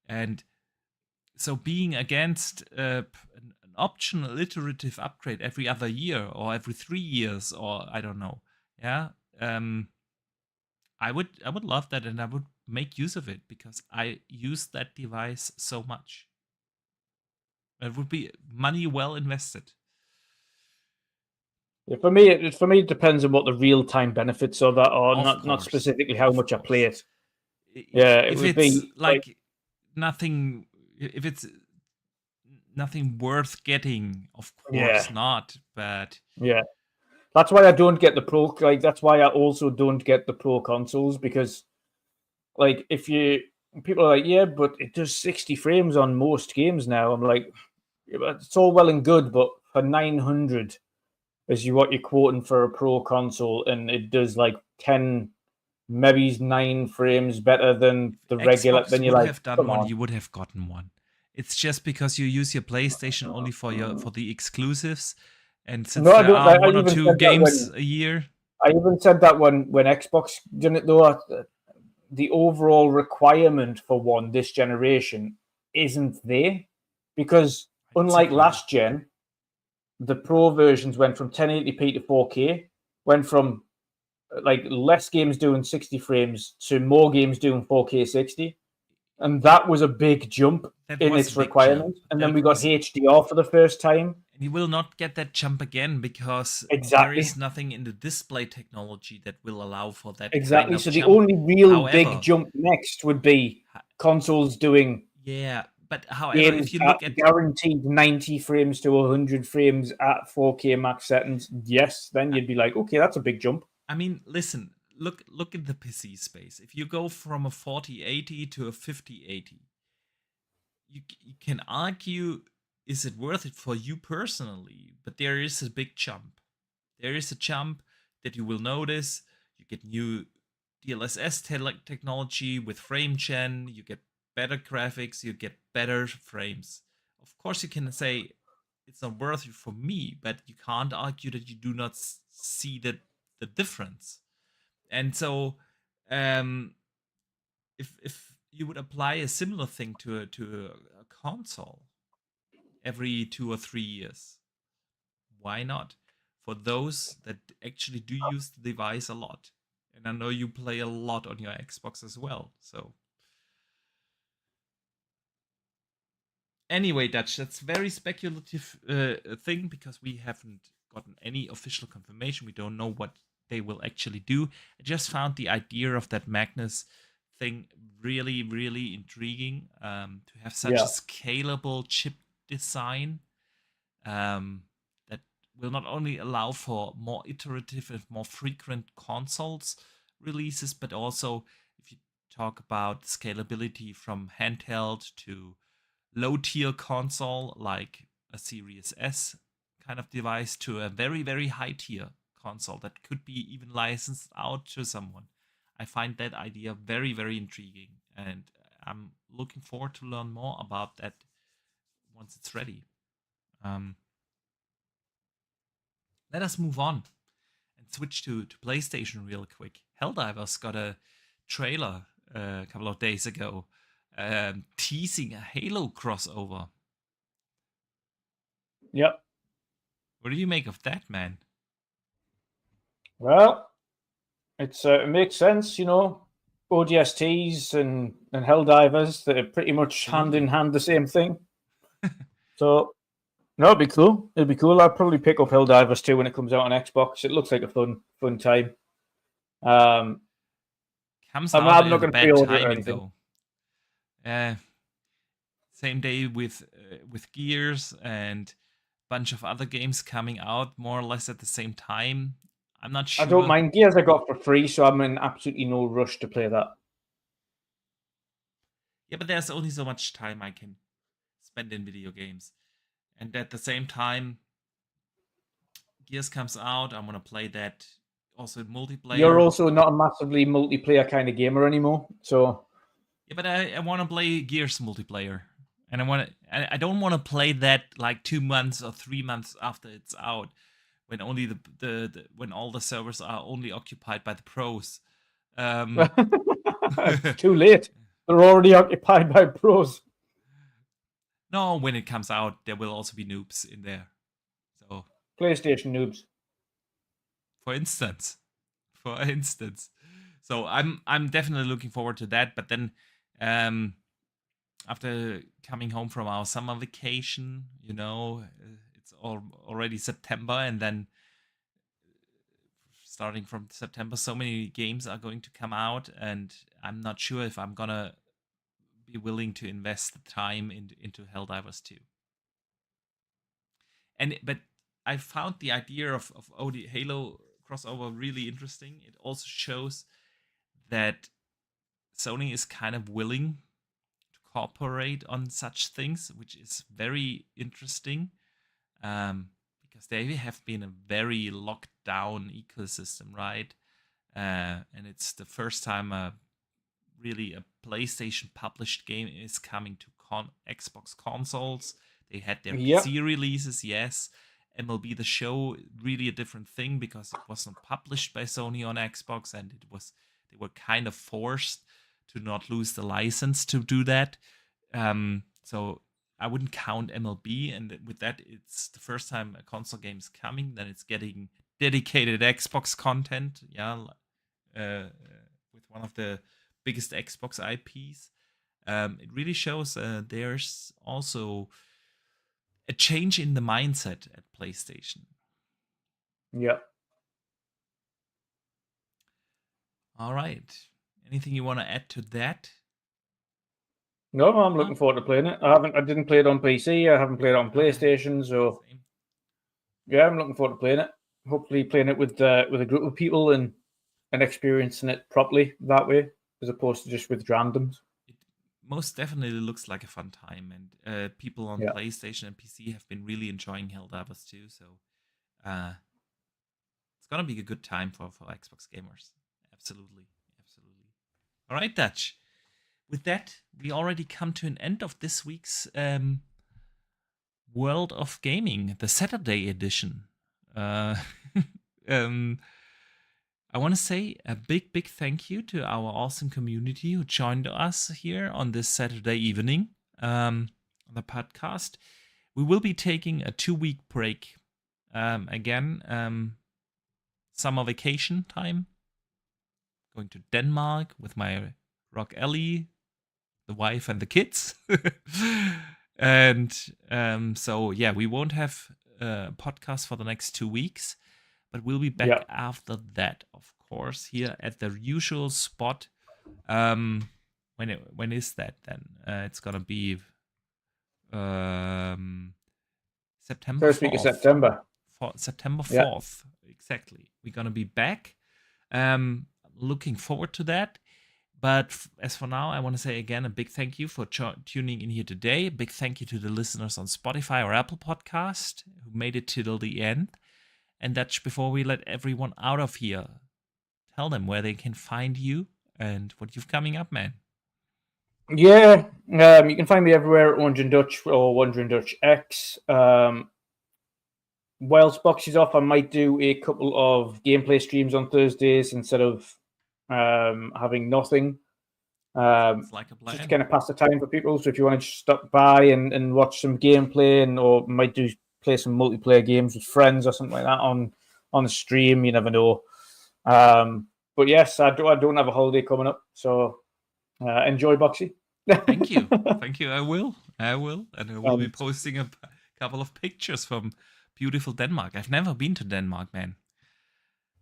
And so being against an optional iterative upgrade every other year or every 3 years, or I don't know, I would love that, and I would make use of it because I use that device so much. It would be money well invested. Yeah, for me, it depends on what the real time benefits of that are, not specifically how much I play it. Yeah, if it's like nothing, if it's nothing worth getting, of course not. But that's why I don't get the pro. Like that's why I also don't get the pro consoles, because like people are like, yeah, but it does 60 frames on most games now. I'm like, it's all well and good, but for 900 is what you're quoting for a pro console, and it does like 10 maybe he's 9 frames better than the regular. Xbox Then you're would like, have done come one, on. you would have gotten one. It's just because you use your PlayStation only for the exclusives, and since No, I there don't. are I one or even two said that games a year. I even said that when Xbox done it though. The overall requirement for one this generation isn't there, because I unlike disagree. last gen, the Pro versions went from 1080p to 4K, went from like less games doing 60 frames to more games doing 4K 60. And that was a big jump That in was its a big requirement. jump. And then That we got was, HDR for the first time. and you will not get that jump again because there Exactly. is nothing in the display technology that will allow for that kind Exactly. of So jump. the only real However, big jump next would be consoles doing yeah, but however, games if you look at guaranteed 90 frames to 100 frames at 4K max settings, yes, then you'd be like, okay, that's a big jump. I mean, listen, look at the PC space. If you go from a 4080 to a 5080, you can argue, is it worth it for you personally? But there is a big jump. There is a jump that you will notice. You get new DLSS technology with frame gen. You get better graphics. You get better frames. Of course, you can say it's not worth it for me, but you can't argue that you do not see the difference. And so, if you would apply a similar thing to a console every 2 or 3 years, why not? For those that actually do use the device a lot, and I know you play a lot on your Xbox as well. So anyway, Dutch, that's very speculative thing because we haven't gotten any official confirmation. We don't know what they will actually do. I just found the idea of that Magnus thing really, really intriguing. To have such a scalable chip design that will not only allow for more iterative and more frequent consoles releases, but also if you talk about scalability from handheld to low tier console like a Series S kind of device to a very, very high tier console that could be even licensed out to someone. I find that idea very, very intriguing, and I'm looking forward to learn more about that once it's ready. Let us move on and switch to PlayStation real quick. Helldivers got a trailer a couple of days ago teasing a Halo crossover. Yep. What do you make of that, man? Well, it makes sense, ODSTs and Helldivers, that are pretty much hand in hand the same thing. So, no, it'd be cool. It'd be cool. I'll probably pick up Helldivers too when it comes out on Xbox. It looks like a fun time. Comes I'm out not at a going to bad pre-order timing anything. though. Same day with Gears and a bunch of other games coming out more or less at the same time. I'm not sure. I don't mind. Gears I got for free, so I'm in absolutely no rush to play that. Yeah, but there's only so much time I can spend in video games. And at the same time, Gears comes out, I'm gonna play that also in multiplayer. You're also not a massively multiplayer kind of gamer anymore, so yeah, but I want to play Gears multiplayer, and I don't want to play that like 2 months or 3 months after it's out, when only the when all the servers are only occupied by the pros. It's too late. They're already occupied by pros. No, when it comes out, there will also be noobs in there. So PlayStation noobs, for instance. So I'm definitely looking forward to that. But then, after coming home from our summer vacation, it's already September, and then starting from September, so many games are going to come out, and I'm not sure if I'm gonna be willing to invest the time into Helldivers 2. But I found the idea of OD Halo crossover really interesting. It also shows that Sony is kind of willing to cooperate on such things, which is very interesting, because they have been a very locked down ecosystem, right? and it's the first time really a PlayStation published game is coming to Xbox consoles. They had their PC releases, yes. MLB The Show, really a different thing because it wasn't published by Sony on Xbox, and they were kind of forced to not lose the license to do that. So I wouldn't count MLB, and with that, it's the first time a console game is coming. Then it's getting dedicated Xbox content, with one of the biggest Xbox IPs. It really shows there's also a change in the mindset at PlayStation. Yeah. All right. Anything you want to add to that? No, I'm looking forward to playing it. I didn't play it on PC. I haven't played it on PlayStation, so yeah, I'm looking forward to playing it. Hopefully, playing it with a group of people and experiencing it properly that way, as opposed to just with randoms. It most definitely looks like a fun time, and people on PlayStation and PC have been really enjoying Helldivers too. So it's gonna be a good time for Xbox gamers. Absolutely. All right, Dutch. With that, we already come to an end of this week's World of Gaming, the Saturday edition. I want to say a big thank you to our awesome community who joined us here on this Saturday evening on the podcast. We will be taking a 2-week break. Again, summer vacation time. Going to Denmark with my Rock Ellie, the wife and the kids. And so, yeah, we won't have a podcast for the next 2 weeks, but we'll be back after that, of course, here at the usual spot. When is that then? It's gonna be September. First week of September. September 4th, exactly. We're gonna be back. Looking forward to that. But as for now, I want to say again a big thank you for tuning in here today. A big thank you to the listeners on Spotify or Apple Podcast who made it till the end. And that's before we let everyone out of here. Tell them where they can find you and what you've coming up, man. Yeah, you can find me everywhere at Wondering Dutch or Wondering Dutch X. Whilst Box is off, I might do a couple of gameplay streams on Thursdays instead of having nothing. Like a plan. Just to kind of pass the time for people. So if you want to just stop by and watch some gameplay, or might play some multiplayer games with friends or something like that on the stream, you never know. But yes, I don't have a holiday coming up, so enjoy Boxy. Thank you. I will, and I will be posting a couple of pictures from beautiful Denmark. I've never been to Denmark, man.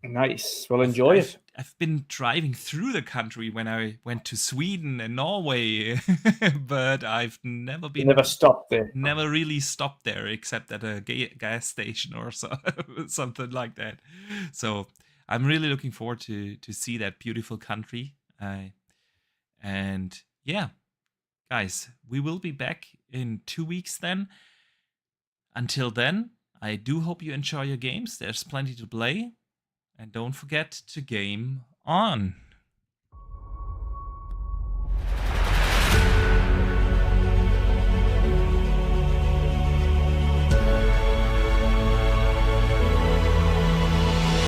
Nice. Well, enjoy it. I've been driving through the country when I went to Sweden and Norway, but I've never stopped there. Never really stopped there, except at a gas station or something like that. So I'm really looking forward to see that beautiful country. And yeah, guys, we will be back in 2 weeks then. Until then, I do hope you enjoy your games. There's plenty to play. And don't forget to game on.